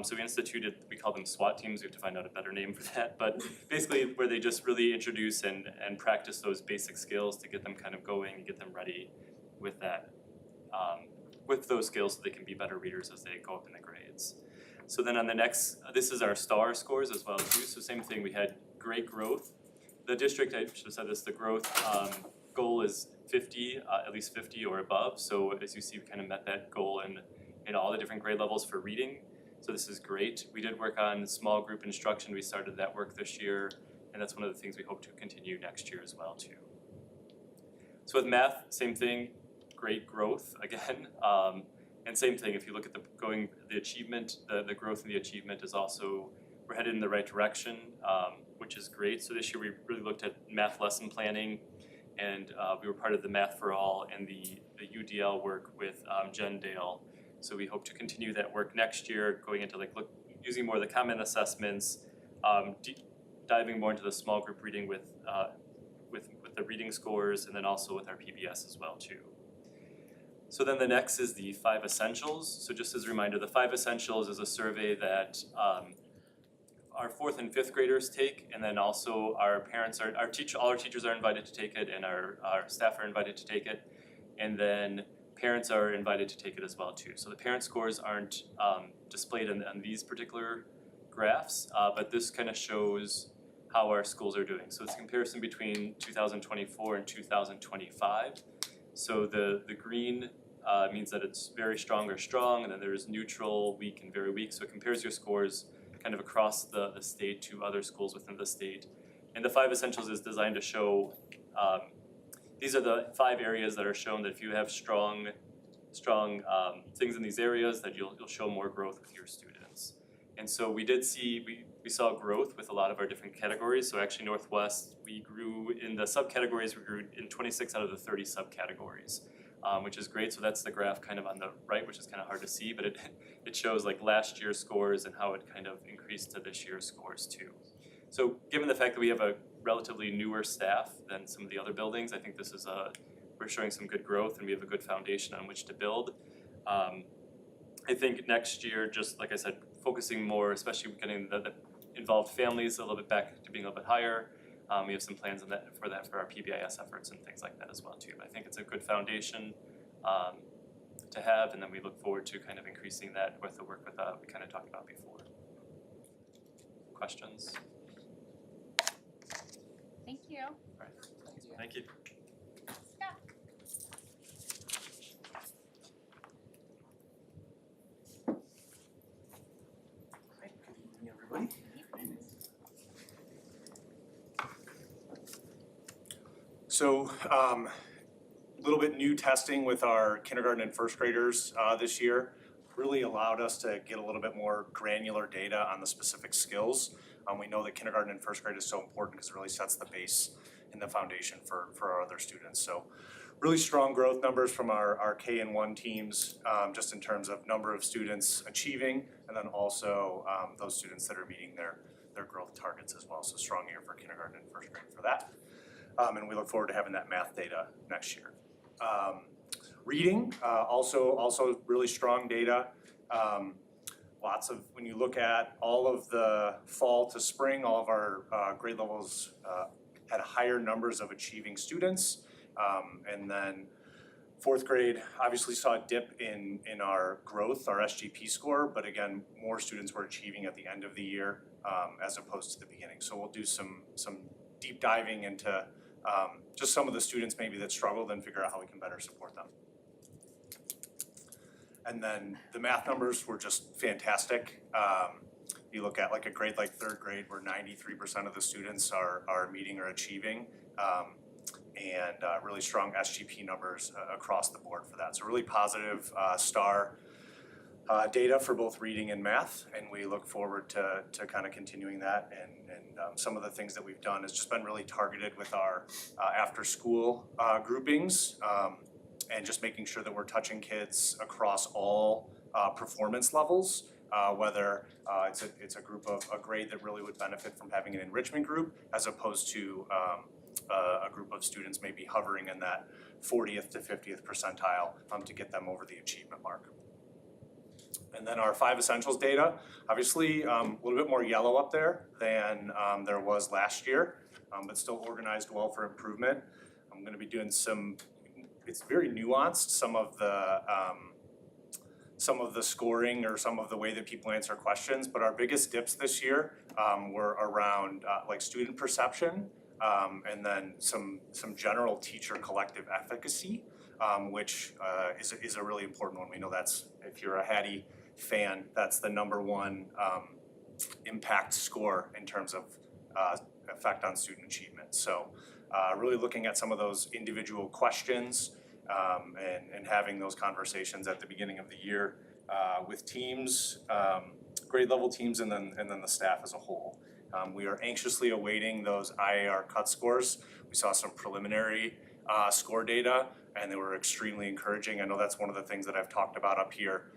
So we instituted, we call them SWAT teams, we have to find out a better name for that, but basically where they just really introduce and practice those basic skills to get them kind of going and get them ready with that, with those skills so they can be better readers as they go up in the grades. So then on the next, this is our STAR scores as well too, so same thing, we had great growth. The district, I should have said this, the growth goal is 50, at least 50 or above, so as you see, we kind of met that goal in all the different grade levels for reading. So this is great. We did work on small group instruction. We started that work this year, and that's one of the things we hope to continue next year as well too. So with math, same thing, great growth again. And same thing, if you look at the achievement, the growth in the achievement is also, we're headed in the right direction, which is great. So this year we really looked at math lesson planning, and we were part of the Math for All and the UDL work with Jen Dale. So we hope to continue that work next year, going into using more of the common assessments, diving more into the small group reading with the reading scores, and then also with our PBS as well too. So then the next is the 5 essentials. So just as a reminder, the 5 essentials is a survey that our 4th and 5th graders take, and then also our parents all our teachers are invited to take it, and our staff are invited to take it, and then parents are invited to take it as well too. So the parent scores aren't displayed on these particular graphs, but this kind of shows how our schools are doing. So it's a comparison between 2024 and 2025. So the green means that it's very strong or strong, and then there's neutral, weak, and very weak. So it compares your scores kind of across the state to other schools within the state. And the 5 essentials is designed to show, these are the 5 areas that are shown that if you have strong things in these areas, that you'll show more growth with your students. And so we did see, we saw growth with a lot of our different categories. So actually Northwest, we grew in the subcategories, we grew in 26 out of the 30 subcategories, which is great. So that's the graph kind of on the right, which is kind of hard to see, but it shows like last year's scores and how it kind of increased to this year's scores too. So given the fact that we have a relatively newer staff than some of the other buildings, I think this is we're showing some good growth and we have a good foundation on which to build. I think next year, just like I said, focusing more, especially getting the involved families a little bit back to being a little bit higher. We have some plans for our PBIS efforts and things like that as well too. But I think it's a good foundation to have, and then we look forward to kind of increasing that with the work we kind of talked about before. Questions? Thank you. All right. Thank you. So little bit new testing with our kindergarten and first graders this year really allowed us to get a little bit more granular data on the specific skills. We know that kindergarten and first grade is so important because it really sets the base and the foundation for our other students. So really strong growth numbers from our K and 1 teams, just in terms of number of students achieving, and then also those students that are meeting their growth targets as well. So strong year for kindergarten and first grade for that. And we look forward to having that math data next year. Reading, also really strong data. Lots of, when you look at all of the fall to spring, all of our grade levels had higher numbers of achieving students. And then fourth grade obviously saw a dip in our growth, our SGP score, but again, more students were achieving at the end of the year as opposed to the beginning. So we'll do some deep diving into just some of the students maybe that struggled and figure out how we can better support them. And then the math numbers were just fantastic. You look at like a grade like third grade where 93% of the students are meeting or achieving, and really strong SGP numbers across the board for that. So really positive STAR data for both reading and math, and we look forward to kind of continuing that. And some of the things that we've done has just been really targeted with our after school groupings, and just making sure that we're touching kids across all performance levels, whether it's a group of a grade that really would benefit from having an enrichment group as opposed to a group of students maybe hovering in that 40th to 50th percentile to get them over the achievement mark. And then our 5 essentials data, obviously a little bit more yellow up there than there was last year, but still organized well for improvement. I'm gonna be doing it's very nuanced, some of the scoring or some of the way that people answer questions, but our biggest dips this year were around like student perception, and then some general teacher collective efficacy, which is a really important one. We know that's, if you're a Hattie fan, that's the #1 impact score in terms of effect on student achievement. So really looking at some of those individual questions and having those conversations at the beginning of the year with teams, grade level teams, and then the staff as a whole. We are anxiously awaiting those IAR cut scores. We saw some preliminary score data, and they were extremely encouraging. I know that's one of the things that I've talked about up here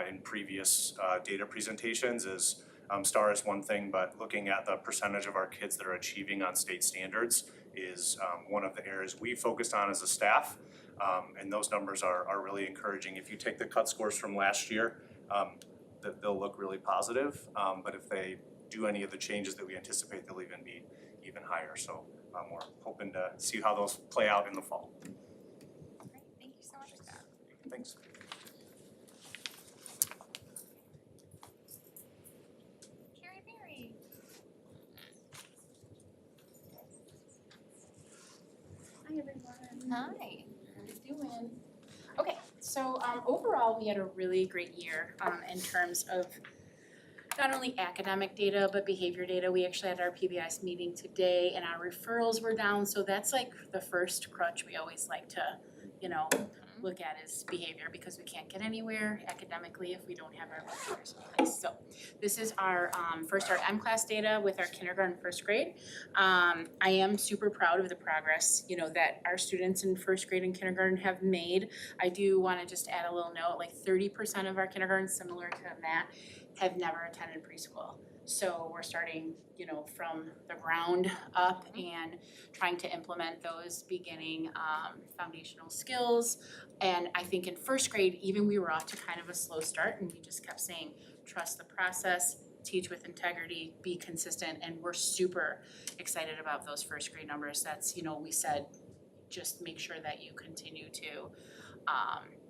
in previous data presentations is STAR is one thing, but looking at the percentage of our kids that are achieving on state standards is one of the areas we focused on as a staff. And those numbers are really encouraging. If you take the cut scores from last year, they'll look really positive. But if they do any of the changes that we anticipate, they'll even be even higher. So we're hoping to see how those play out in the fall. Great, thank you so much for that. Thanks. Carrie Berry. Hi everyone. Hi. How you doing? Okay, so overall we had a really great year in terms of not only academic data but behavior data. We actually had our PBIS meeting today and our referrals were down, so that's like the first crutch we always like to, look at is behavior, because we can't get anywhere academically if we don't have our behaviors in place. So this is our first our M-class data with our kindergarten first grade. I am super proud of the progress, that our students in first grade and kindergarten have made. I do wanna just add a little note, like 30% of our kindergarten, similar to Matt, have never attended preschool. So we're starting, from the ground up and trying to implement those beginning foundational skills. And I think in first grade, even we were off to kind of a slow start, and we just kept saying, trust the process, teach with integrity, be consistent, and we're super excited about those first grade numbers. That's, we said, just make sure that you continue to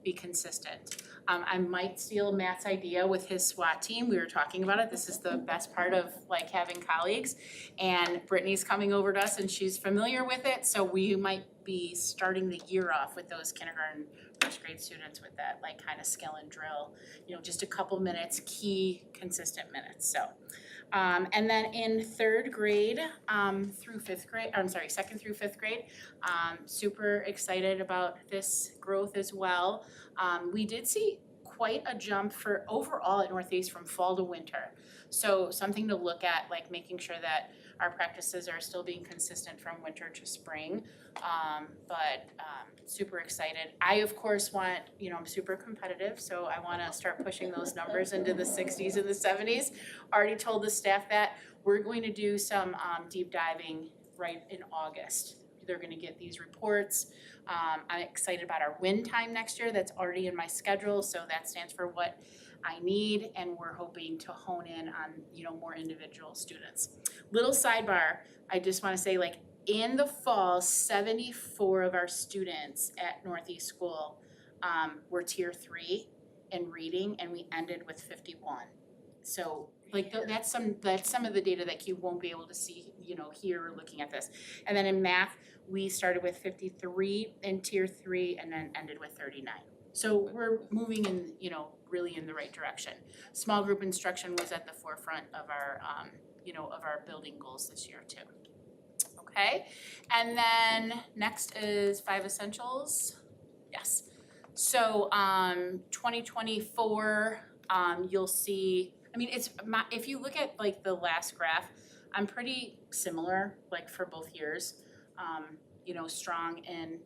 be consistent. I might steal Matt's idea with his SWAT team. We were talking about it. This is the best part of having colleagues. And Brittany's coming over to us and she's familiar with it. So we might be starting the year off with those kindergarten, first grade students with that like kind of skill and drill, you know, just a couple minutes, key consistent minutes, so. And then in third grade, through fifth grade, second through fifth grade, super excited about this growth as well. We did see quite a jump for overall at Northeast from fall to winter. So something to look at, like making sure that our practices are still being consistent from winter to spring. Super excited. I, of course, want, you know, I'm super competitive, so I wanna start pushing those numbers into the 60s and the 70s. Already told the staff that we're going to do some deep diving right in August. They're gonna get these reports. I'm excited about our win time next year. That's already in my schedule, so that stands for what I need, and we're hoping to hone in on, you know, more individual students. Little sidebar, I just wanna say, like, in the fall, 74 of our students at Northeast School were tier 3 in reading, and we ended with 51. So like that's some of the data that you won't be able to see, you know, here looking at this. And then in math, we started with 53 in tier 3 and then ended with 39. So we're moving in, you know, really in the right direction. Small group instruction was at the forefront of our, you know, of our building goals this year too. Okay, and then next is 5 essentials. Yes. So 2024, you'll see, I mean, if you look at like the last graph, I'm pretty similar like for both years. You know, strong in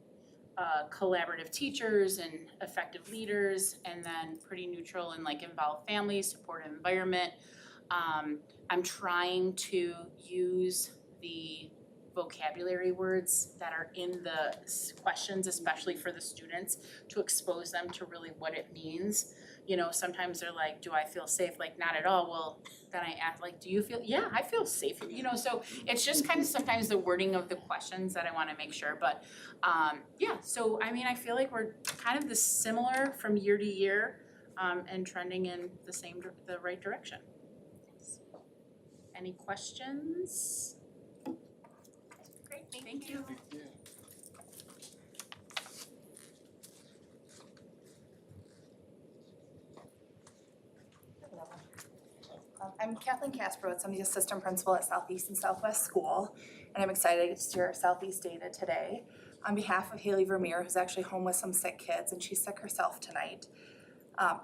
collaborative teachers and effective leaders, and then pretty neutral in like involved families, supportive environment. I'm trying to use the vocabulary words that are in the questions, especially for the students, to expose them to really what it means. You know, sometimes they're like, do I feel safe? Like, not at all. Well, then I ask, like, do you feel, yeah, I feel safe. You know, so it's just kind of sometimes the wording of the questions that I wanna make sure, but yeah, so I mean, I feel like we're kind of the similar from year to year and trending in the right direction. Any questions? Great, thank you. I'm Kathleen Kasprowitz. I'm the assistant principal at Southeast and Southwest School, and I'm excited to share Southeast data today. On behalf of Haley Vermeer, who's actually home with some sick kids, and she's sick herself tonight.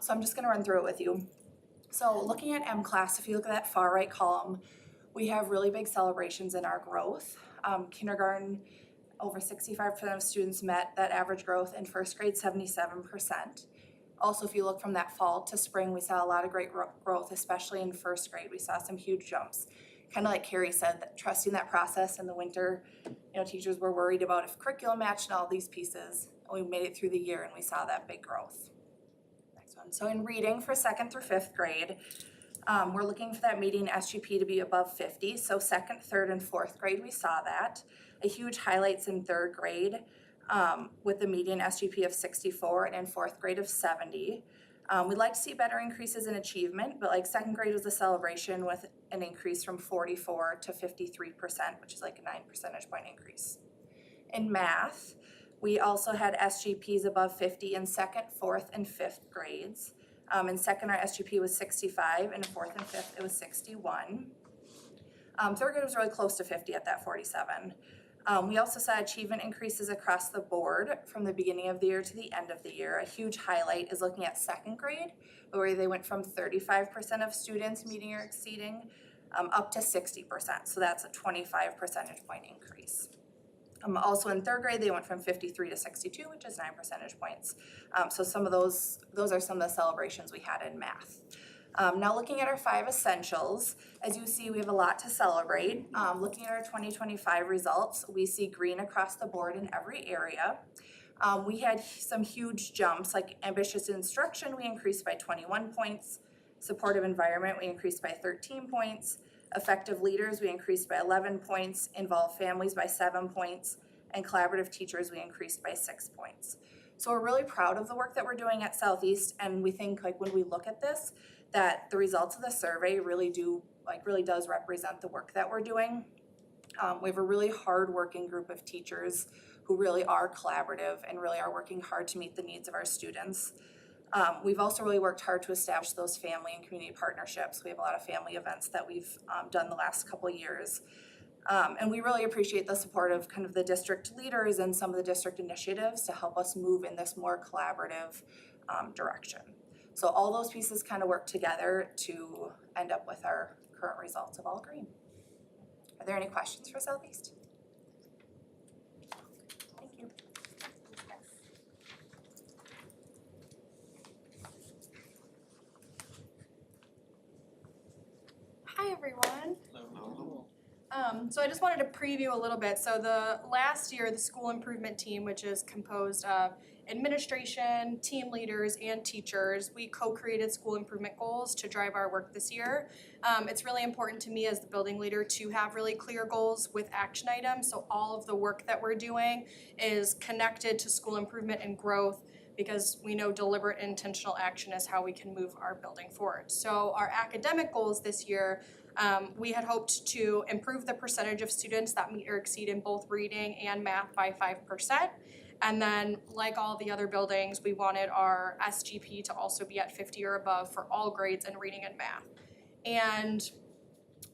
So I'm just gonna run through it with you. So looking at M-Class, if you look at that far right column, we have really big celebrations in our growth. Kindergarten, over 65% of students met that average growth. In first grade, 77%. Also, if you look from that fall to spring, we saw a lot of great growth, especially in first grade. We saw some huge jumps. Kind of like Carrie said, that trusting that process in the winter, you know, teachers were worried about if curriculum matched and all these pieces. And we made it through the year and we saw that big growth. Next one. So in reading for second through fifth grade, we're looking for that median SGP to be above 50. So second, third, and fourth grade, we saw that. A huge highlights in third grade with the median SGP of 64 and in fourth grade of 70. We'd like to see better increases in achievement, but like second grade was a celebration with an increase from 44 to 53%, which is like a 9 percentage point increase. In math, we also had SGPs above 50 in second, fourth, and fifth grades. In second, our SGP was 65, and in fourth and fifth, it was 61. Third grade was really close to 50 at that 47. We also saw achievement increases across the board from the beginning of the year to the end of the year. A huge highlight is looking at second grade, where they went from 35% of students meeting or exceeding up to 60%. So that's a 25 percentage point increase. Also in third grade, they went from 53 to 62, which is 9 percentage points. So some of those are some of the celebrations we had in math. Now looking at our 5 essentials, as you see, we have a lot to celebrate. Looking at our 2025 results, we see green across the board in every area. We had some huge jumps, like ambitious instruction, we increased by 21 points. Supportive environment, we increased by 13 points. Effective leaders, we increased by 11 points. Involved families by 7 points. And collaborative teachers, we increased by 6 points. So we're really proud of the work that we're doing at Southeast, and we think like when we look at this, that the results of the survey really does represent the work that we're doing. We have a really hard-working group of teachers who really are collaborative and really are working hard to meet the needs of our students. We've also really worked hard to establish those family and community partnerships. We have a lot of family events that we've done the last couple years. And we really appreciate the support of kind of the district leaders and some of the district initiatives to help us move in this more collaborative direction. So all those pieces kind of work together to end up with our current results of all green. Are there any questions for Southeast? Thank you. Hi, everyone. So I just wanted to preview a little bit. So the last year, the school improvement team, which is composed of administration, team leaders, and teachers, we co-created school improvement goals to drive our work this year. It's really important to me as the building leader to have really clear goals with action items. So all of the work that we're doing is connected to school improvement and growth, because we know deliberate and intentional action is how we can move our building forward. So our academic goals this year, we had hoped to improve the percentage of students that meet or exceed in both reading and math by 5%. And then, like all the other buildings, we wanted our SGP to also be at 50 or above for all grades in reading and math. And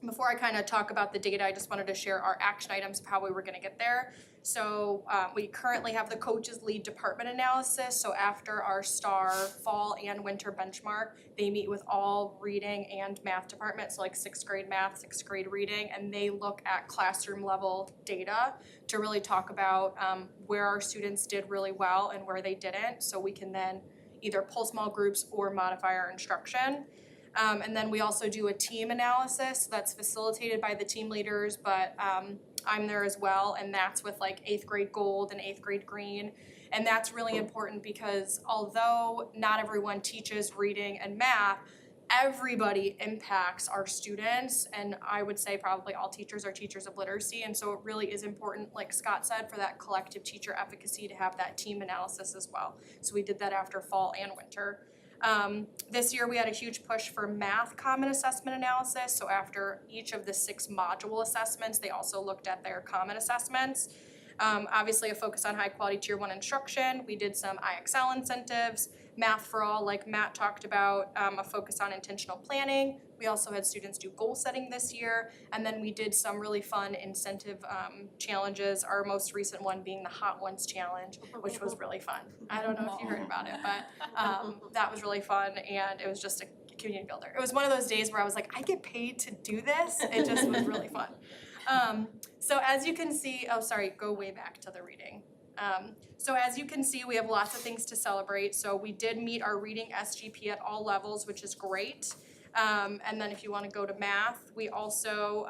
before I kind of talk about the data, I just wanted to share our action items of how we were going to get there. So we currently have the coaches lead department analysis. So after our STAR fall and winter benchmark, they meet with all reading and math departments, so like 6th grade math, 6th grade reading, and they look at classroom level data to really talk about where our students did really well and where they didn't, so we can then either pull small groups or modify our instruction. And then we also do a team analysis that's facilitated by the team leaders, but I'm there as well, and that's with like 8th grade gold and 8th grade green. And that's really important because although not everyone teaches reading and math, everybody impacts our students, and I would say probably all teachers are teachers of literacy, and so it really is important, like Scott said, for that collective teacher efficacy to have that team analysis as well. So we did that after fall and winter. This year we had a huge push for math common assessment analysis. So after each of the 6 module assessments, they also looked at their common assessments. Obviously a focus on high quality tier 1 instruction. We did some IXL incentives, math for all like Matt talked about, a focus on intentional planning. We also had students do goal setting this year, and then we did some really fun incentive challenges, our most recent one being the Hot Ones Challenge, which was really fun. I don't know if you heard about it, but that was really fun, and it was just a community builder. It was one of those days where I was like, I get paid to do this. It just was really fun. So as you can see, oh sorry, go way back to the reading. So as you can see, we have lots of things to celebrate. So we did meet our reading SGP at all levels, which is great. And then if you want to go to math, we also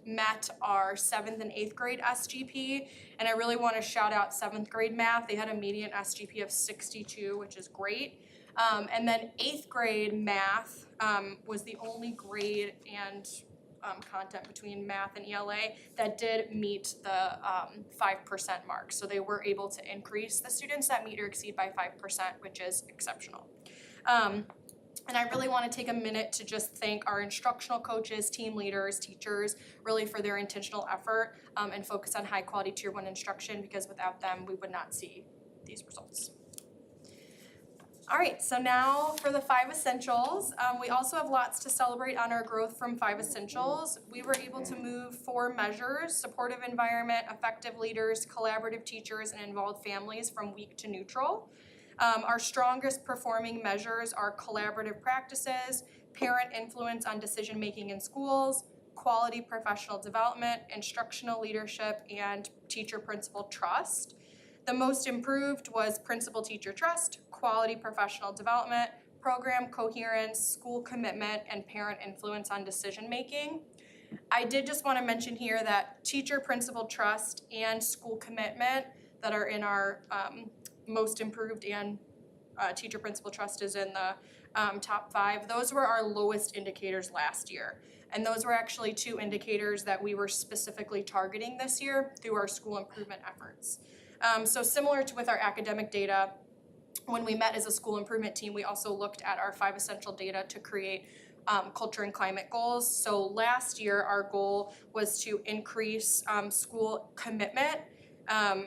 met our 7th and 8th grade SGP. And I really want to shout out 7th grade math. They had a median SGP of 62, which is great. And then 8th grade math was the only grade and content between math and ELA that did meet the 5% mark. So they were able to increase the students that meet or exceed by 5%, which is exceptional. And I really want to take a minute to just thank our instructional coaches, team leaders, teachers, really for their intentional effort and focus on high quality tier 1 instruction, because without them, we would not see these results. All right, so now for the 5 essentials. We also have lots to celebrate on our growth from 5 essentials. We were able to move 4 measures: supportive environment, effective leaders, collaborative teachers, and involved families from weak to neutral. Our strongest performing measures are collaborative practices, parent influence on decision-making in schools, quality professional development, instructional leadership, and teacher-principal trust. The most improved was principal-teacher trust, quality professional development, program coherence, school commitment, and parent influence on decision-making. I did just want to mention here that teacher-principal trust and school commitment that are in our most improved, and teacher-principal trust is in the top 5. Those were our lowest indicators last year. And those were actually 2 indicators that we were specifically targeting this year through our school improvement efforts. So similar to with our academic data, when we met as a school improvement team, we also looked at our 5 essential data to create culture and climate goals. So last year, our goal was to increase school commitment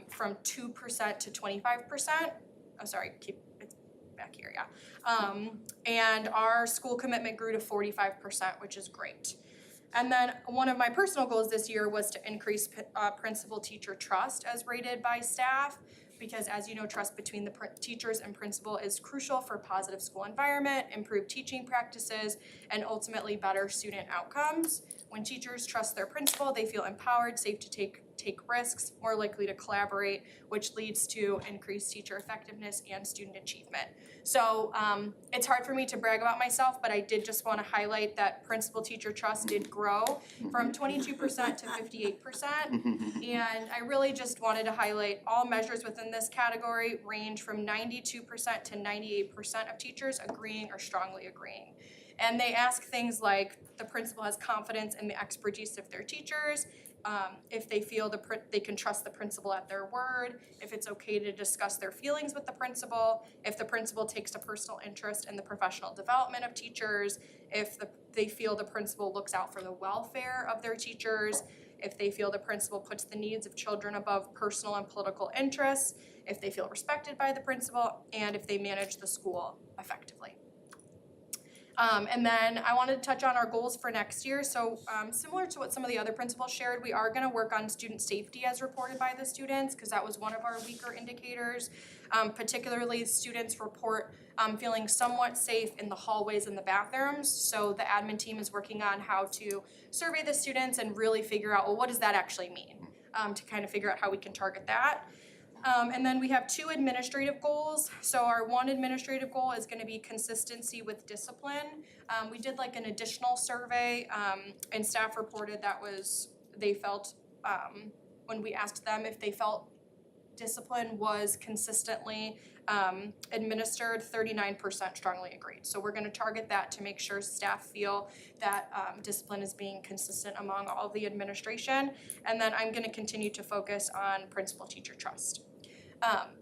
from 2% to 25%. Oh, sorry, it's back here, yeah. And our school commitment grew to 45%, which is great. And then one of my personal goals this year was to increase principal-teacher trust as rated by staff, because as you know, trust between the teachers and principal is crucial for positive school environment, improved teaching practices, and ultimately better student outcomes. When teachers trust their principal, they feel empowered, safe to take risks, more likely to collaborate, which leads to increased teacher effectiveness and student achievement. So it's hard for me to brag about myself, but I did just want to highlight that principal-teacher trust did grow from 22% to 58%. And I really just wanted to highlight all measures within this category range from 92% to 98% of teachers agreeing or strongly agreeing. And they ask things like the principal has confidence in the expertise of their teachers, if they feel they can trust the principal at their word, if it's okay to discuss their feelings with the principal, if the principal takes a personal interest in the professional development of teachers, if they feel the principal looks out for the welfare of their teachers, if they feel the principal puts the needs of children above personal and political interests, if they feel respected by the principal, and if they manage the school effectively. And then I wanted to touch on our goals for next year. So similar to what some of the other principals shared, we are going to work on student safety as reported by the students, because that was one of our weaker indicators. Particularly, students report feeling somewhat safe in the hallways and the bathrooms. So the admin team is working on how to survey the students and really figure out, well, what does that actually mean? To kind of figure out how we can target that. And then we have 2 administrative goals. So our 1 administrative goal is going to be consistency with discipline. We did like an additional survey, and staff reported they felt, when we asked them if they felt discipline was consistently administered, 39% strongly agreed. So we're going to target that to make sure staff feel that discipline is being consistent among all of the administration. And then I'm going to continue to focus on principal-teacher trust.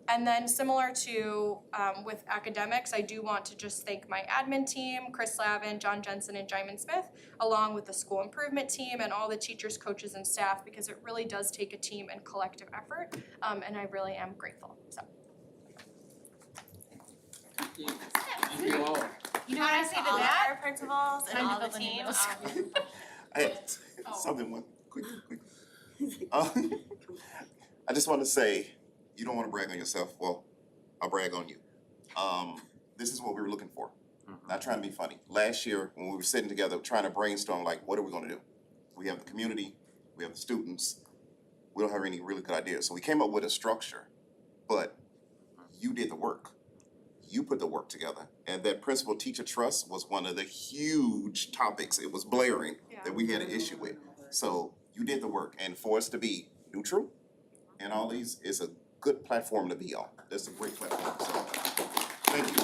And then similar to with academics, I do want to just thank my admin team, Chris Slavin, John Jensen, and Jaimin Smith, along with the school improvement team and all the teachers, coaches, and staff, because it really does take a team and collective effort, and I really am grateful. So. Thank you all. You know what I say to that? Our principals and all the team. I had something quick. I just want to say, you don't want to brag on yourself. Well, I'll brag on you. This is what we were looking for. Not trying to be funny. Last year, when we were sitting together trying to brainstorm, like, what are we going to do? We have the community, we have the students, we don't have any really good ideas. So we came up with a structure, but you did the work. You put the work together. And that principal-teacher trust was one of the huge topics. It was blaring that we had an issue with. So you did the work. And for us to be neutral and all these is a good platform to be on. That's a great platform. So thank you.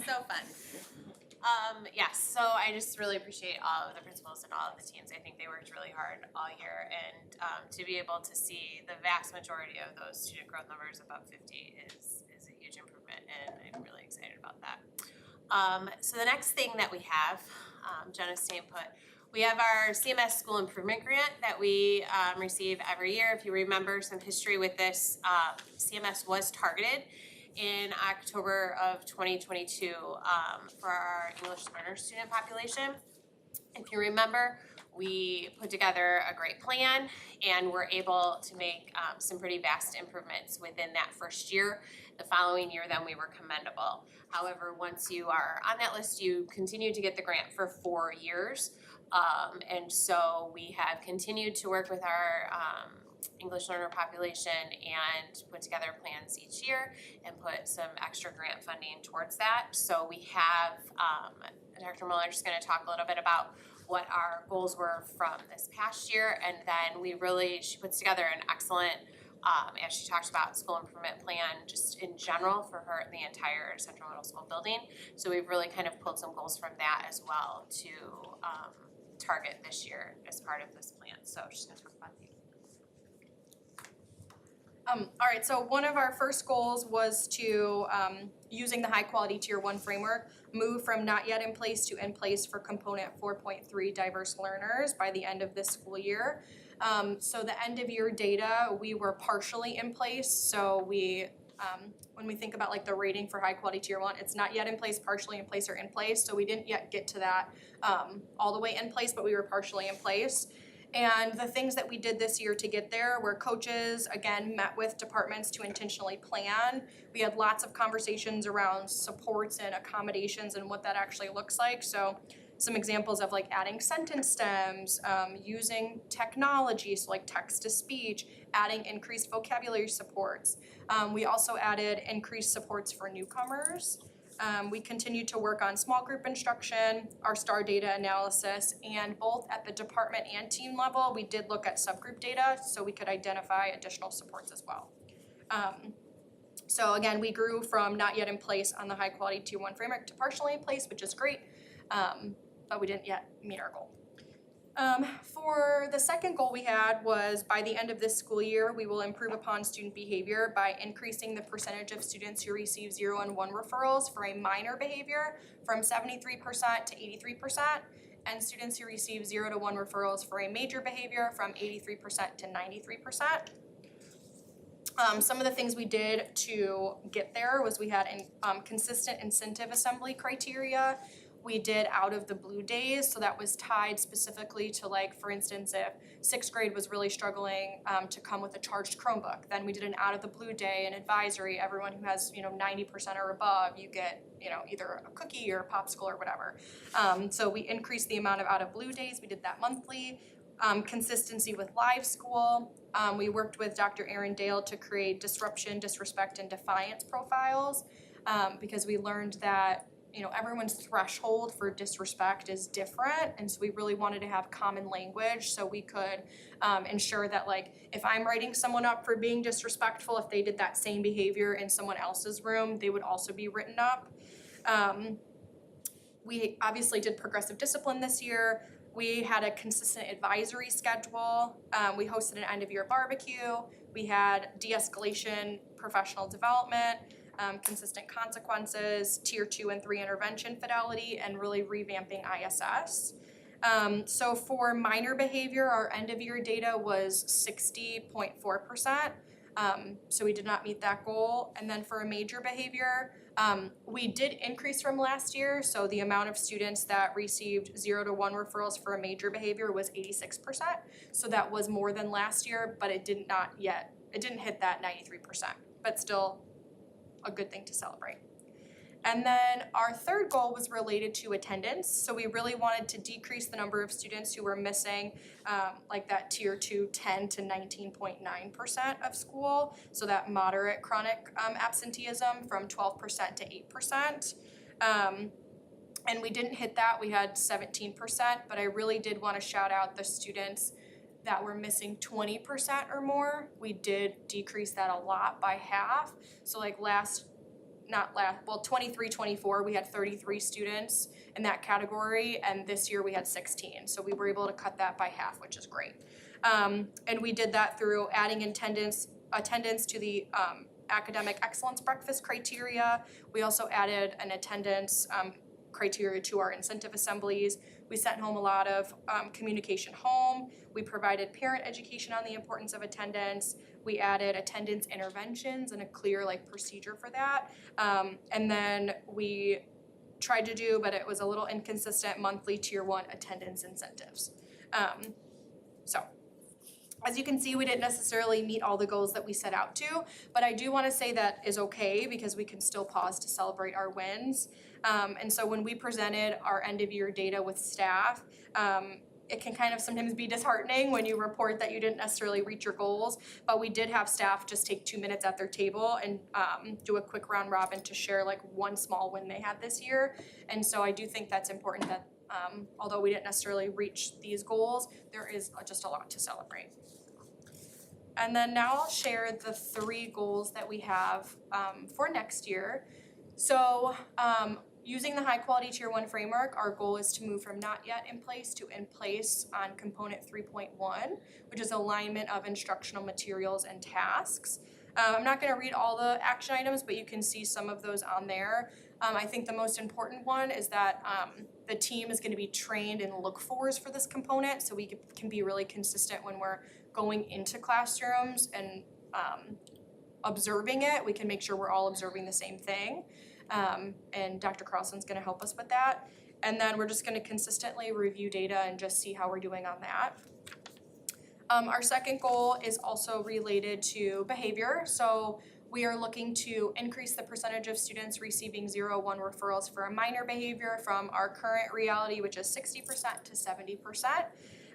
So fun. Yes, so I just really appreciate all of the principals and all of the teams. I think they worked really hard all year, and to be able to see the vast majority of those student growth numbers above 50 is a huge improvement, and I'm really excited about that. So the next thing that we have, Jenna Stain put, we have our CMS School Improvement Grant that we receive every year. If you remember some history with this, CMS was targeted in October of 2022 for our English learner student population. If you remember, we put together a great plan and were able to make some pretty vast improvements within that first year. The following year, then we were commendable. However, once you are on that list, you continue to get the grant for 4 years. And so we have continued to work with our English learner population and put together plans each year and put some extra grant funding towards that. So we have, Dr. Muller is going to talk a little bit about what our goals were from this past year, and then she puts together an excellent, as she talks about, school improvement plan just in general for her the entire Central Middle School building. So we've really kind of pulled some goals from that as well to target this year as part of this plan. So she's going to talk about that. Alright, so one of our first goals was to, using the high quality tier 1 framework, move from not yet in place to in place for component 4.3 diverse learners by the end of this school year. So the end of year data, we were partially in place, so we, when we think about like the rating for high quality tier 1, it's not yet in place, partially in place, or in place, so we didn't yet get to that all the way in place, but we were partially in place. And the things that we did this year to get there were coaches, again, met with departments to intentionally plan. We had lots of conversations around supports and accommodations and what that actually looks like. So some examples of like adding sentence stems, using technology, so like text to speech, adding increased vocabulary supports. We also added increased supports for newcomers. We continued to work on small group instruction, our STAR data analysis, and both at the department and team level, we did look at subgroup data so we could identify additional supports as well. So again, we grew from not yet in place on the high quality tier 1 framework to partially in place, which is great, but we didn't yet meet our goal. For the second goal we had was by the end of this school year, we will improve upon student behavior by increasing the percentage of students who receive 0 and 1 referrals for a minor behavior from 73% to 83%, and students who receive 0 to 1 referrals for a major behavior from 83% to 93%. Some of the things we did to get there was we had consistent incentive assembly criteria. We did out of the blue days, so that was tied specifically to, like, for instance, if 6th grade was really struggling to come with a charged Chromebook, then we did an out of the blue day, an advisory. Everyone who has, 90% or above, you get, either a cookie or a popsicle or whatever. So we increased the amount of out of blue days. We did that monthly. Consistency with live school. We worked with Dr. Erin Dale to create disruption, disrespect, and defiance profiles because we learned that everyone's threshold for disrespect is different, and so we really wanted to have common language so we could ensure that, like, if I'm writing someone up for being disrespectful, if they did that same behavior in someone else's room, they would also be written up. We obviously did progressive discipline this year. We had a consistent advisory schedule. We hosted an end-of-year barbecue. We had de-escalation professional development. Consistent consequences, tier 2 and 3 intervention fidelity, and really revamping ISS. So for minor behavior, our end of year data was 60.4%. So we did not meet that goal. And then for a major behavior, we did increase from last year. So the amount of students that received 0 to 1 referrals for a major behavior was 86%. So that was more than last year, but it didn't hit that 93%, but still a good thing to celebrate. And then our third goal was related to attendance. So we really wanted to decrease the number of students who were missing like that tier 2 10 to 19.9% of school. So that moderate chronic absenteeism from 12% to 8%. And we didn't hit that, we had 17%, but I really did want to shout out the students that were missing 20% or more. We did decrease that a lot by half. So like 23-24, we had 33 students in that category, and this year we had 16. So we were able to cut that by half, which is great. And we did that through adding attendance to the academic excellence breakfast criteria. We also added an attendance criteria to our incentive assemblies. We sent home a lot of communication home. We provided parent education on the importance of attendance. We added attendance interventions and a clear procedure for that. And then we tried to do, but it was a little inconsistent, monthly tier 1 attendance incentives. So as you can see, we didn't necessarily meet all the goals that we set out to, but I do want to say that is okay because we can still pause to celebrate our wins. And so when we presented our end of year data with staff, it can kind of sometimes be disheartening when you report that you didn't necessarily reach your goals, but we did have staff just take 2 minutes at their table and do a quick round robin to share one small win they had this year. And so I do think that's important that although we didn't necessarily reach these goals, there is just a lot to celebrate. And then now I'll share the 3 goals that we have for next year. So using the high quality tier 1 framework, our goal is to move from not yet in place to in place on component 3.1, which is alignment of instructional materials and tasks. I'm not gonna read all the action items, but you can see some of those on there. I think the most important one is that the team is gonna be trained in look-fors for this component, so we can be really consistent when we're going into classrooms and observing it. We can make sure we're all observing the same thing. And Dr. Carlson's gonna help us with that. And then we're just gonna consistently review data and just see how we're doing on that. Our second goal is also related to behavior. So we are looking to increase the percentage of students receiving 0-1 referrals for a minor behavior from our current reality, which is 60% to 70%.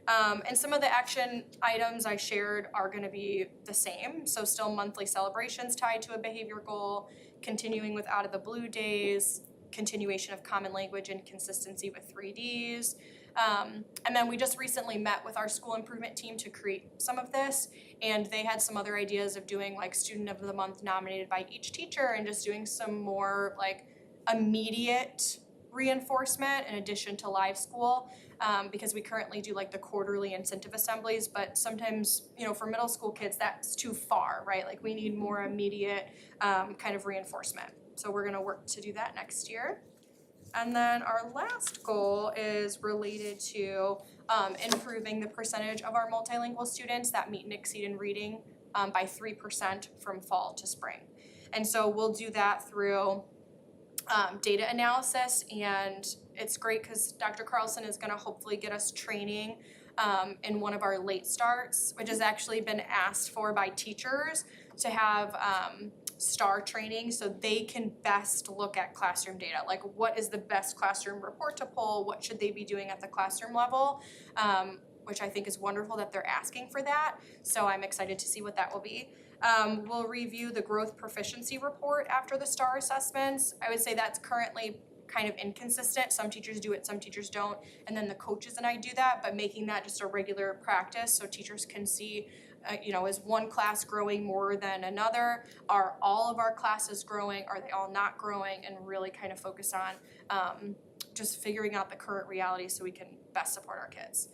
And some of the action items I shared are gonna be the same. So still monthly celebrations tied to a behavior goal, continuing with out of the blue days, continuation of common language and consistency with 3Ds. And then we just recently met with our school improvement team to create some of this, and they had some other ideas of doing like student of the month nominated by each teacher and just doing some more like immediate reinforcement in addition to live school, because we currently do like the quarterly incentive assemblies, but sometimes, you know, for middle school kids, that's too far, right? Like we need more immediate kind of reinforcement. So we're gonna work to do that next year. And then our last goal is related to improving the percentage of our multilingual students that meet and exceed in reading by 3% from fall to spring. And so we'll do that through data analysis, and it's great because Dr. Carlson is gonna hopefully get us training in one of our late starts, which has actually been asked for by teachers to have STAR training so they can best look at classroom data. Like what is the best classroom report to pull? What should they be doing at the classroom level? Which I think is wonderful that they're asking for that. So I'm excited to see what that will be. We'll review the growth proficiency report after the STAR assessments. I would say that's currently kind of inconsistent. Some teachers do it, some teachers don't. And then the coaches and I do that, but making that just a regular practice so teachers can see is one class growing more than another? Are all of our classes growing? Are they all not growing? And really kind of focus on just figuring out the current reality so we can best support our kids.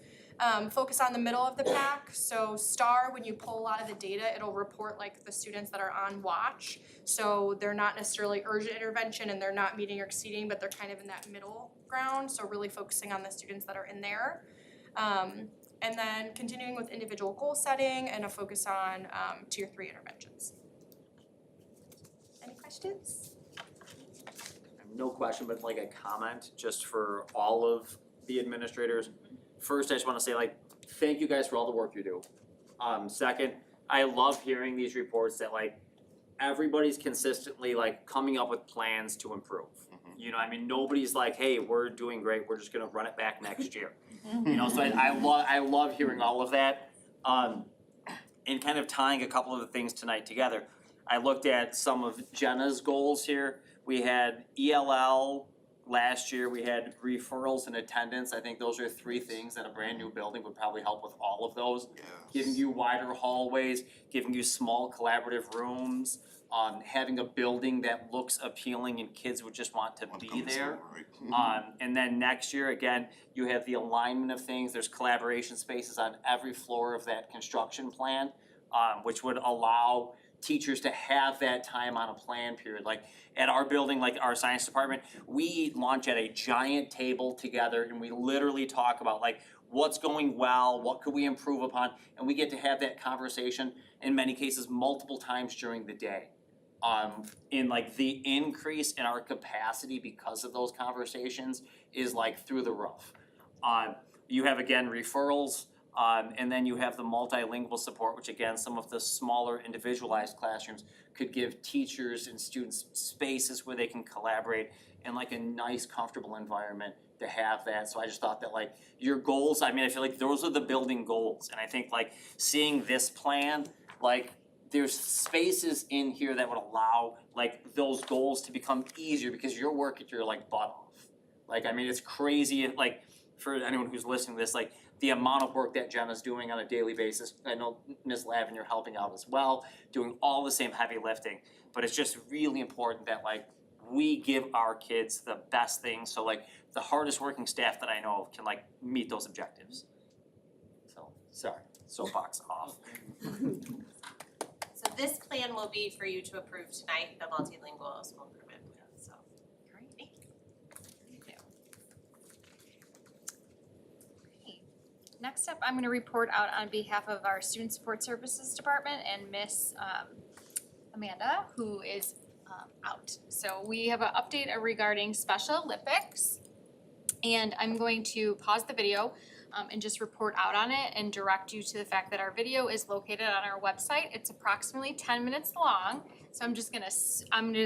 Focus on the middle of the pack. So STAR, when you pull a lot of the data, it'll report like the students that are on watch. So they're not necessarily urgent intervention and they're not meeting or exceeding, but they're kind of in that middle ground. So really focusing on the students that are in there. And then continuing with individual goal setting and a focus on tier 3 interventions. Any questions? No question, but like a comment just for all of the administrators. First, I just wanna say like, thank you guys for all the work you do. Second, I love hearing these reports that like, everybody's consistently like coming up with plans to improve. You know, I mean, nobody's like, hey, we're doing great, we're just gonna run it back next year. You know, so I love hearing all of that. And kind of tying a couple of the things tonight together, I looked at some of Jenna's goals here. We had ELL last year, we had referrals and attendance. I think those are 3 things that a brand new building would probably help with all of those. Giving you wider hallways, giving you small collaborative rooms, having a building that looks appealing and kids would just want to be there. And then next year, again, you have the alignment of things. There's collaboration spaces on every floor of that construction plan, which would allow teachers to have that time on a plan period. Like at our building, like our science department, we eat lunch at a giant table together and we literally talk about like what's going well, what could we improve upon, and we get to have that conversation in many cases multiple times during the day. In like the increase in our capacity because of those conversations is like through the roof. You have again referrals, and then you have the multilingual support, which again, some of the smaller individualized classrooms could give teachers and students spaces where they can collaborate in like a nice, comfortable environment to have that. So I just thought that like your goals, I mean, I feel like those are the building goals. And I think like seeing this plan, like there's spaces in here that would allow like those goals to become easier because you're working your like butt off. Like, I mean, it's crazy, like for anyone who's listening to this, like the amount of work that Jenna's doing on a daily basis. I know Ms. Lavin, you're helping out as well, doing all the same heavy lifting, but it's just really important that like we give our kids the best things so like the hardest working staff that I know of can like meet those objectives. So, sorry, soapbox off. So this plan plan will be for you to approve tonight the multilingual school improvement plan, so. Great. Thank you. Okay. Next up, I'm gonna report out on behalf of our Student Support Services Department and Miss Amanda, who is out. So we have an update regarding Special Olympics. And I'm going to pause the video and just report out on it and direct you to the fact that our video is located on our website. It's approximately 10 minutes long. So I'm gonna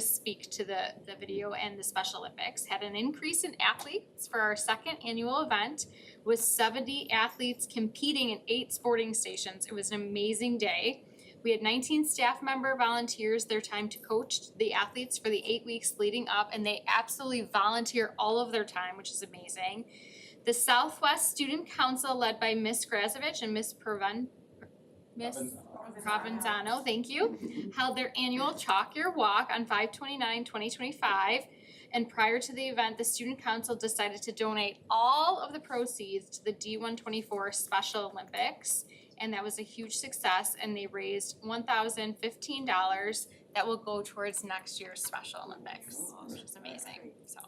speak to the video. And the Special Olympics had an increase in athletes for our second annual event with 70 athletes competing in 8 sporting stations. It was an amazing day. We had 19 staff member volunteers their time to coach the athletes for the 8 weeks leading up, and they absolutely volunteer all of their time, which is amazing. The Southwest Student Council, led by Miss Grazovich and Miss Provenzano, thank you, held their annual Chalk Your Walk on 5/29/2025. And prior to the event, the Student Council decided to donate all of the proceeds to the D124 Special Olympics. And that was a huge success, and they raised $1,015 that will go towards next year's Special Olympics, which is amazing. So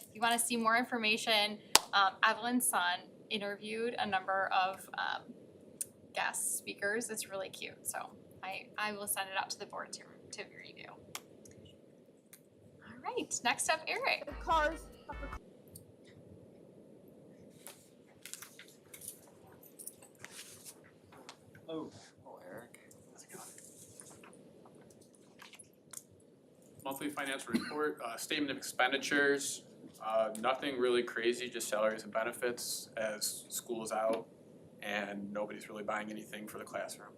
if you wanna see more information, Evelyn's son interviewed a number of guest speakers. It's really cute, so I will send it out to the board to review. All right, next up, Eric. Oh. Oh, Eric, how's it going? Monthly financial report, statement of expenditures, nothing really crazy, just salaries and benefits as school is out and nobody's really buying anything for the classroom.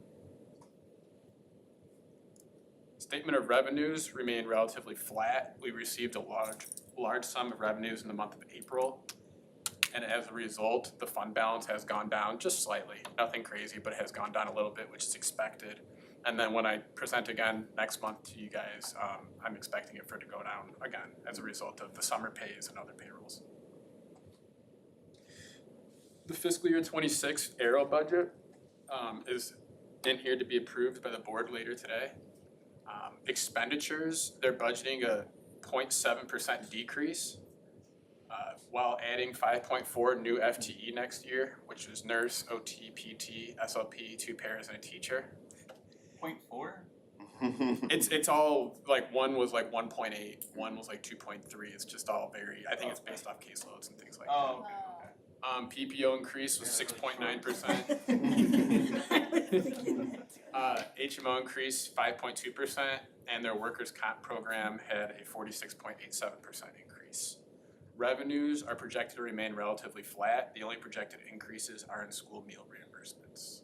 Statement of revenues remained relatively flat. We received a large sum of revenues in the month of April. And as a result, the fund balance has gone down just slightly, nothing crazy, but it has gone down a little bit, which is expected. And then when I present again next month to you guys, I'm expecting it for it to go down again as a result of the summer pays and other payrolls. The fiscal year 26 Aero budget is in here to be approved by the board later today. Expenditures, they're budgeting a 0.7% decrease while adding 5.4 new FTE next year, which is nurse, OT, PT, SLP, 2 paras and a teacher. 0.4? It's all like one was like 1.8, one was like 2.3. It's just all very, I think it's based off caseloads and things like that. Oh, okay. PPO increase was 6.9%. HMO increase 5.2%, and their workers' comp program had a 46.87% increase. Revenues are projected to remain relatively flat. The only projected increases are in school meal reimbursements.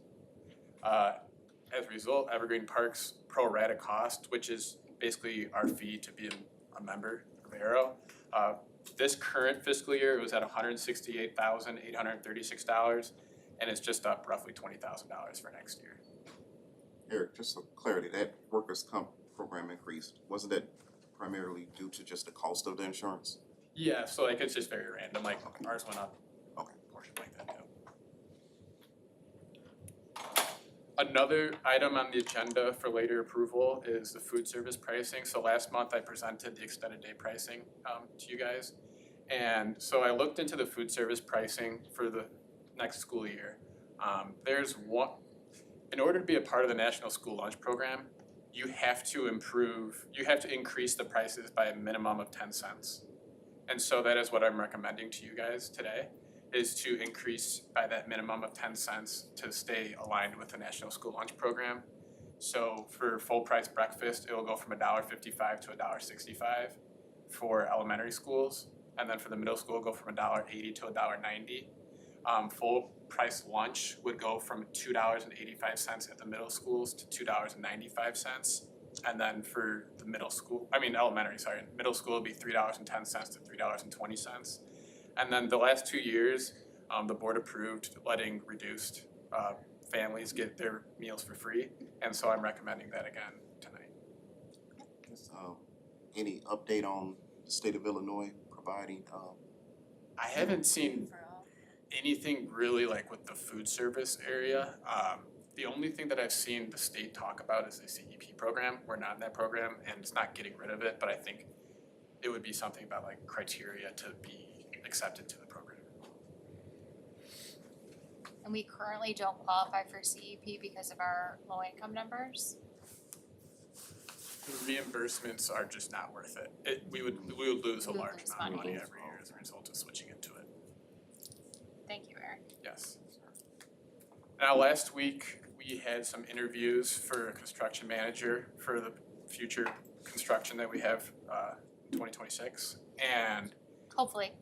As a result, Evergreen Park's pro rata cost, which is basically our fee to be a member of Aero, this current fiscal year, it was at $168,836, and it's just up roughly $20,000 for next year. Eric, just for clarity, that workers' comp program increase, wasn't that primarily due to just the cost of the insurance? Yeah, so like it's just very random, like ours went up. Okay. Portion like that too. Another item on the agenda for later approval is the food service pricing. So last month I presented the extended day pricing to you guys. And so I looked into the food service pricing for the next school year. In order to be a part of the National School Lunch Program, you have to increase the prices by a minimum of 10 cents. And so that is what I'm recommending to you guys today, is to increase by that minimum of 10 cents to stay aligned with the National School Lunch Program. So for full price breakfast, it will go from $1.55 to $1.65 for elementary schools. And then for the middle school, it'll go from $1.80 to $1.90. Full price lunch would go from $2.85 at the middle schools to $2.95. And then for the middle school will be $3.10 to $3.20. And then the last 2 years, the board approved letting reduced families get their meals for free. And so I'm recommending that again tonight. Any update on the state of Illinois providing? I haven't seen anything really like with the food service area. The only thing that I've seen the state talk about is the CEP program. We're not in that program and it's not getting rid of it, but I think it would be something about like criteria to be accepted to the program. And we currently don't qualify for CEP because of our low income numbers. The reimbursements are just not worth it. We would lose a We would large lose amount of money money. every year as a result of switching into it. Thank you, Eric. Yes. Now, last week, we had some interviews for a construction manager for the future construction that we have in 2026. And Hopefully.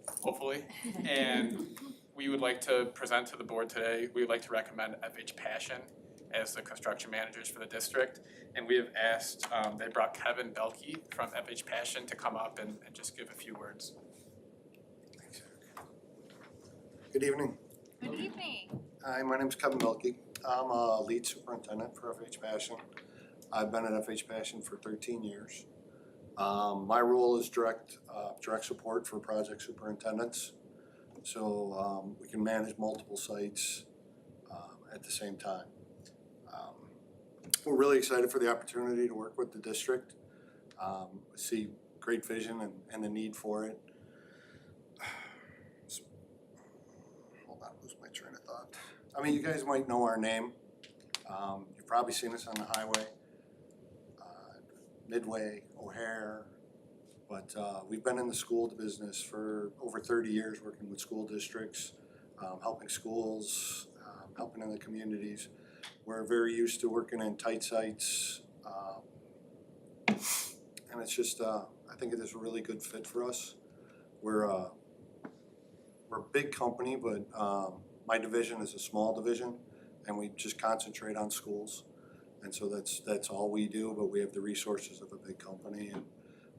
and we would like to present to the board today, we would like to recommend FH Passion as the construction managers for the district. And we have asked, they brought Kevin Belkey from FH Passion to come up and just give a few words. Good evening. Good evening. Hi, my name's Kevin Melke. I'm a lead superintendent for FH Passion. I've been at FH Passion for 13 years. My role is direct support for project superintendents. So we can manage multiple sites at the same time. We're really excited for the opportunity to work with the district. See great vision and the need for it. Hold on, lose my train of thought. I mean, you guys might know our name. You've probably seen us on the highway, Midway, O'Hare. But we've been in the school business for over 30 years, working with school districts, helping schools, helping in the communities. We're very used to working in tight sites. And it's just, I think it is a really good fit for us. We're a big company, but my division is a small division, and we just concentrate on schools. And so that's all we do, but we have the resources of a big company, and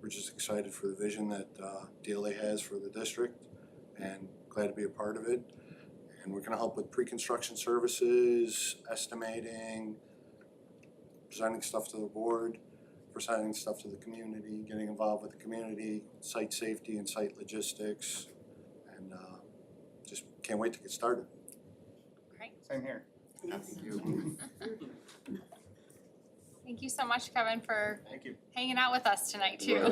we're just excited for the vision that DLA has for the district, and glad to be a part of it. And we're gonna help with pre-construction services, estimating, presenting stuff to the board, presenting stuff to the community, getting involved with the community, site safety and site logistics, and just can't wait to get started. Great. Same here. Thank you. Thank you so much, Kevin, for Thank you. hanging out with us tonight too.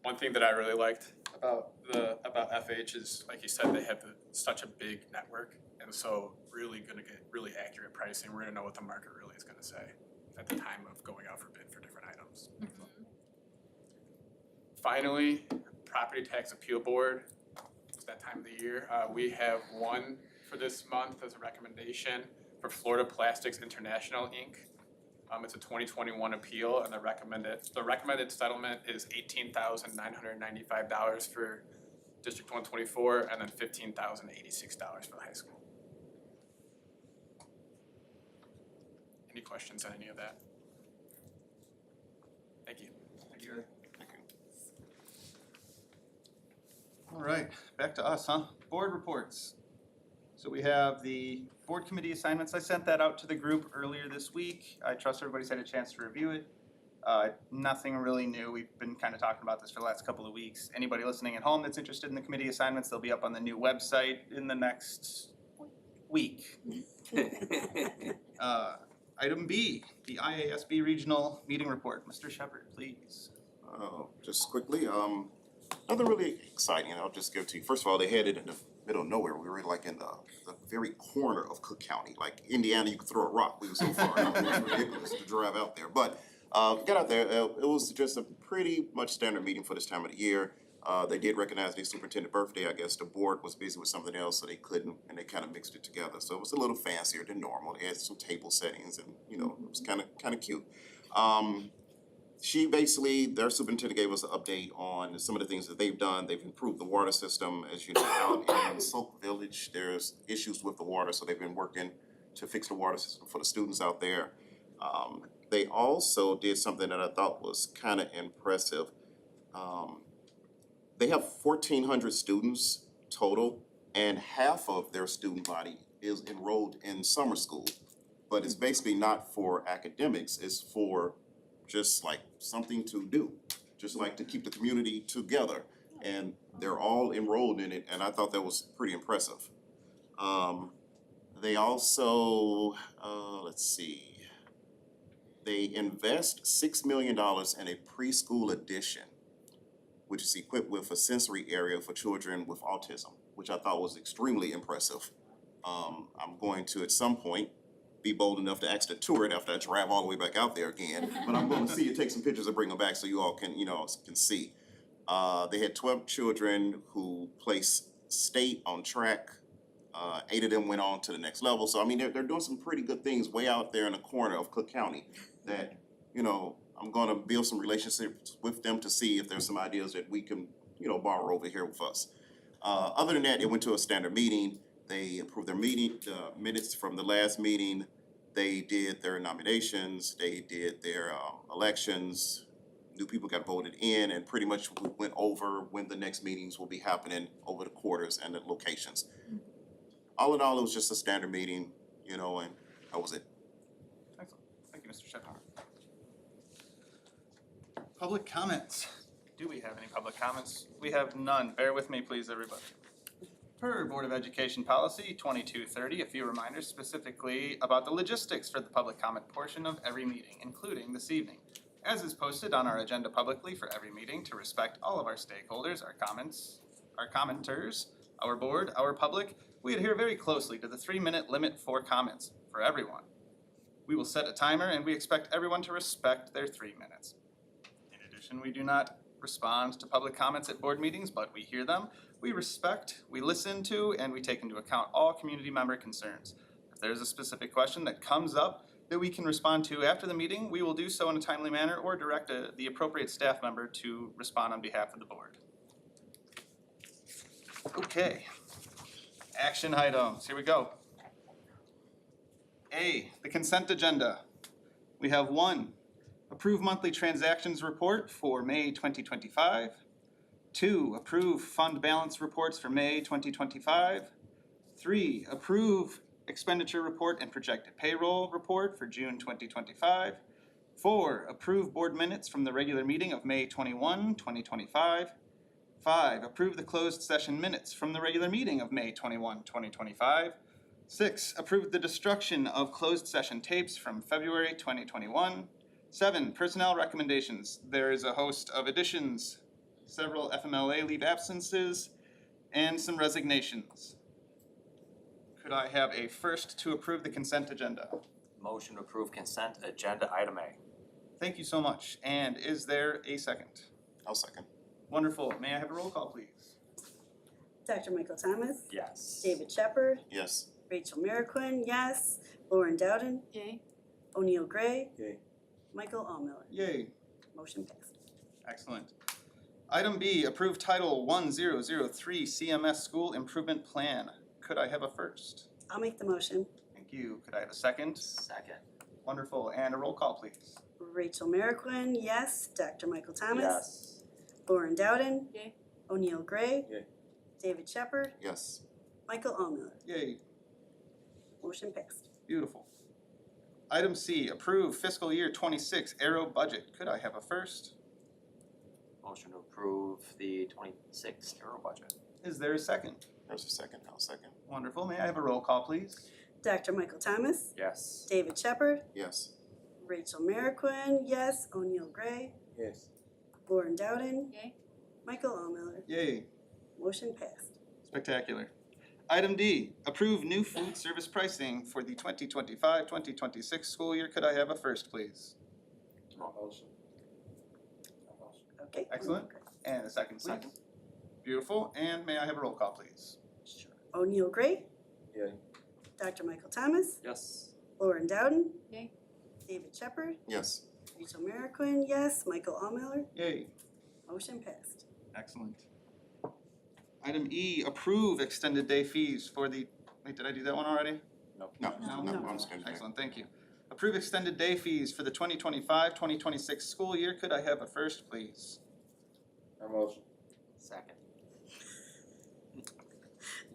One thing that I really liked about FH is, like you said, they have such a big network, and so really gonna get really accurate pricing. We're gonna know what the market really is gonna say at the time of going out for bid for different items. Finally, Property Tax Appeal Board, it's that time of the year. We have one for this month as a recommendation for Florida Plastics International, Inc. It's a 2021 appeal, and the recommended settlement is $18,995 for District 124, and then $15,086 for the high school. Any questions on any of that? Thank you. Thank you. All right, back to us, huh? Board reports. So we have the board committee assignments. I sent that out to the group earlier this week. I trust everybody's had a chance to review it. Nothing really new. We've been kind of talking about this for the last couple of weeks. Anybody listening at home that's interested in the committee assignments, they'll be up on the new website in the next week. Item B, the IASB regional meeting report. Mr. Shepherd, please. Just quickly, nothing really exciting, I'll just give it to you. First of all, they had it in the middle of nowhere. We were like in the very corner of Cook County, like Indiana, you could throw a rock. We were so far out, it was ridiculous to drive out there. But got out there, it was just a pretty much standard meeting for this time of the year. They did recognize the superintendent's birthday. I guess the board was busy with something else, so they couldn't, and they kind of mixed it together. So it was a little fancier than normal. They had some table settings, and it was kind of cute. Their superintendent gave us an update on some of the things that they've done. They've improved the water system. As you know, out in Soak Village, there's issues with the water, so they've been working to fix the water system for the students out there. They also did something that I thought was kind of impressive. They have 1,400 students total, and half of their student body is enrolled in summer school. But it's basically not for academics, it's for just like something to do, just like to keep the community together. And they're all enrolled in it, and I thought that was pretty impressive. They also, let's see, they invest $6 million in a preschool addition, which is equipped with a sensory area for children with autism, which I thought was extremely impressive. I'm going to, at some point, be bold enough to actually tour it after I drive all the way back out there again. But I'm going to see it, take some pictures and bring them back so you all can, can see. They had 12 children who placed state on track. 8 of them went on to the next level. So, I mean, they're doing some pretty good things way out there in the corner of Cook County that, I'm gonna build some relationships with them to see if there's some ideas that we can, borrow over here with us. Other than that, it went to a standard meeting. They approved their meeting, the minutes from the last meeting. They did their nominations, they did their elections. New people got voted in, and pretty much we went over when the next meetings will be happening over the quarters and the locations. All in all, it was just a standard meeting, and that was it. Excellent. Thank you, Mr. Shepherd. Public comments. Do we have any public comments? We have none. Bear with me, please, everybody. Per Board of Education Policy 2230, a few reminders specifically about the logistics for the public comment portion of every meeting, including this evening. As is posted on our agenda publicly for every meeting to respect all of our stakeholders, our commenters, our board, our public, we adhere very closely to the 3-minute limit for comments for everyone. We will set a timer and we expect everyone to respect their 3 minutes. In addition, we do not respond to public comments at board meetings, but we hear them, we respect, we listen to, and we take into account all community member concerns. If there's a specific question that comes up that we can respond to after the meeting, we will do so in a timely manner or direct the appropriate staff member to respond on behalf of the board. Okay. Action items, here we go. A, the consent agenda. We have 1, approve monthly transactions report for May 2025. 2, approve fund balance reports for May 2025. 3, approve expenditure report and projected payroll report for June 2025. 4, approve board minutes from the regular meeting of May 21, 2025. 5, approve the closed session minutes from the regular meeting of May 21, 2025. 6, approve the destruction of closed session tapes from February 2021. 7, personnel recommendations. There is a host of additions, several FMLA leave absences, and some resignations. Could I have a first to approve the consent agenda? Motion to approve consent agenda item A. Thank you so much. And is there a second? I'll second. Wonderful. May I have a roll call, please? Dr. Michael Thomas? Yes. David Shepherd? Yes. Rachel Merrickwin, yes. Lauren Dowden? Yay. O'Neill Gray? Yay. Michael Allmiller? Yay. Motion passed. Excellent. Item B, approve Title 1003 CMS School Improvement Plan. Could I have a first? I'll make the motion. Thank you. Could I have a second? Second. Wonderful. And a roll call, please. Rachel Merrickwin, yes. Dr. Michael Thomas? Yes. Lauren Dowden? Yay. O'Neill Gray? Yay. David Shepherd? Yes. Michael Allmiller? Yay. Motion passed. Beautiful. Item C, approve fiscal year 26 Aero budget. Could I have a first? Motion to approve the 26 Aero budget. Is there a second? There's a second. I'll second. Wonderful. May I have a roll call, please? Dr. Michael Thomas? Yes. David Shepherd? Yes. Rachel Merrickwin, yes. O'Neill Gray? Yes. Lauren Dowden? Yay. Michael Allmiller? Yay. Motion passed. Spectacular. Item D, approve new food service pricing for the 2025-2026 school year. Could I have a first, please? Motion. Okay. Excellent. And a second, please. Second. Beautiful. And may I have a roll call, please? O'Neill Gray? Yay. Dr. Michael Thomas? Yes. Lauren Dowden? Yay. David Shepherd? Yes. Rachel Merrickwin, yes. Michael Allmiller? Yay. Motion passed. Excellent. Item E, approve extended day fees for the, wait, did I do that one already? No. No. I'm just gonna do it. Excellent, thank you. Approve extended day fees for the 2025-2026 school year. Could I have a first, please? Motion. Second.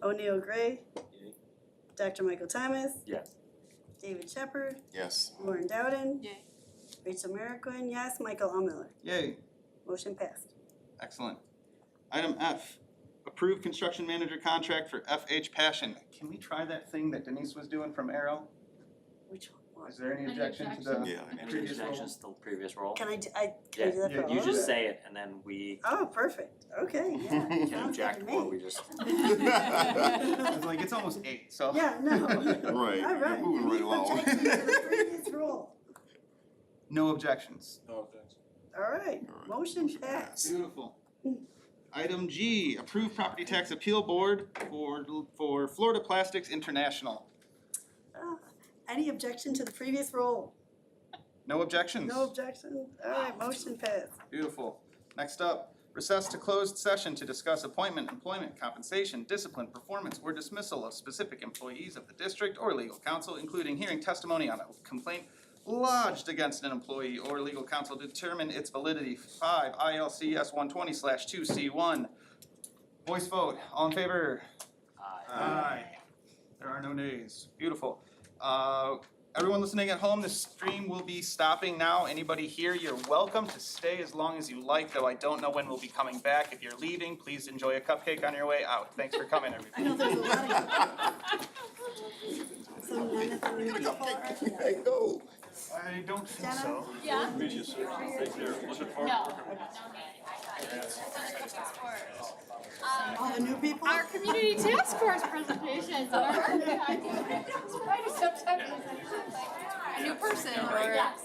O'Neill Gray? Dr. Michael Thomas? Yes. David Shepherd? Yes. Lauren Dowden? Yay. Rachel Merrickwin, yes. Michael Allmiller? Yay. Motion passed. Excellent. Item F, Approved construction manager contract for FH Passion. Can we try that thing that Denise was doing from Arrow? Which one? Is there any Any objection to objection? the Yeah. Any previous role? objections to the previous role? Can I do that for all You of just it? say it and then we Oh, perfect, okay, yeah, can sounds good object to or me. we just. It's like, it's almost 8, so. Yeah, no. Right, All right. you're moving right Any along. objection to the previous rule? No objections. No offense. All right, motion passed. Beautiful. Item G, approve property tax appeal board for Florida Plastics International. Any objection to the previous rule? No objections? No objection? All right, motion passed. Beautiful. Next up, recess to closed session to discuss appointment, employment, compensation, discipline, performance, or dismissal of specific employees of the district or legal counsel, including hearing testimony on a complaint lodged against an employee or legal counsel to determine its validity. 5 ILCS 120/2C1. Voice vote. All in favor? Aye. There are no nays. Beautiful. Everyone listening at home, the stream will be stopping now. Anybody here, you're welcome to stay as long as you like, though I don't know when we'll be coming back. If you're leaving, please enjoy a cupcake on your way out. Thanks for coming, everybody. I know there's a lot of. So none of the new people are? I know. I don't think Jenna? so. Yeah? No. All the new people? Our community task force presentations are, I think, a new person or. Yes,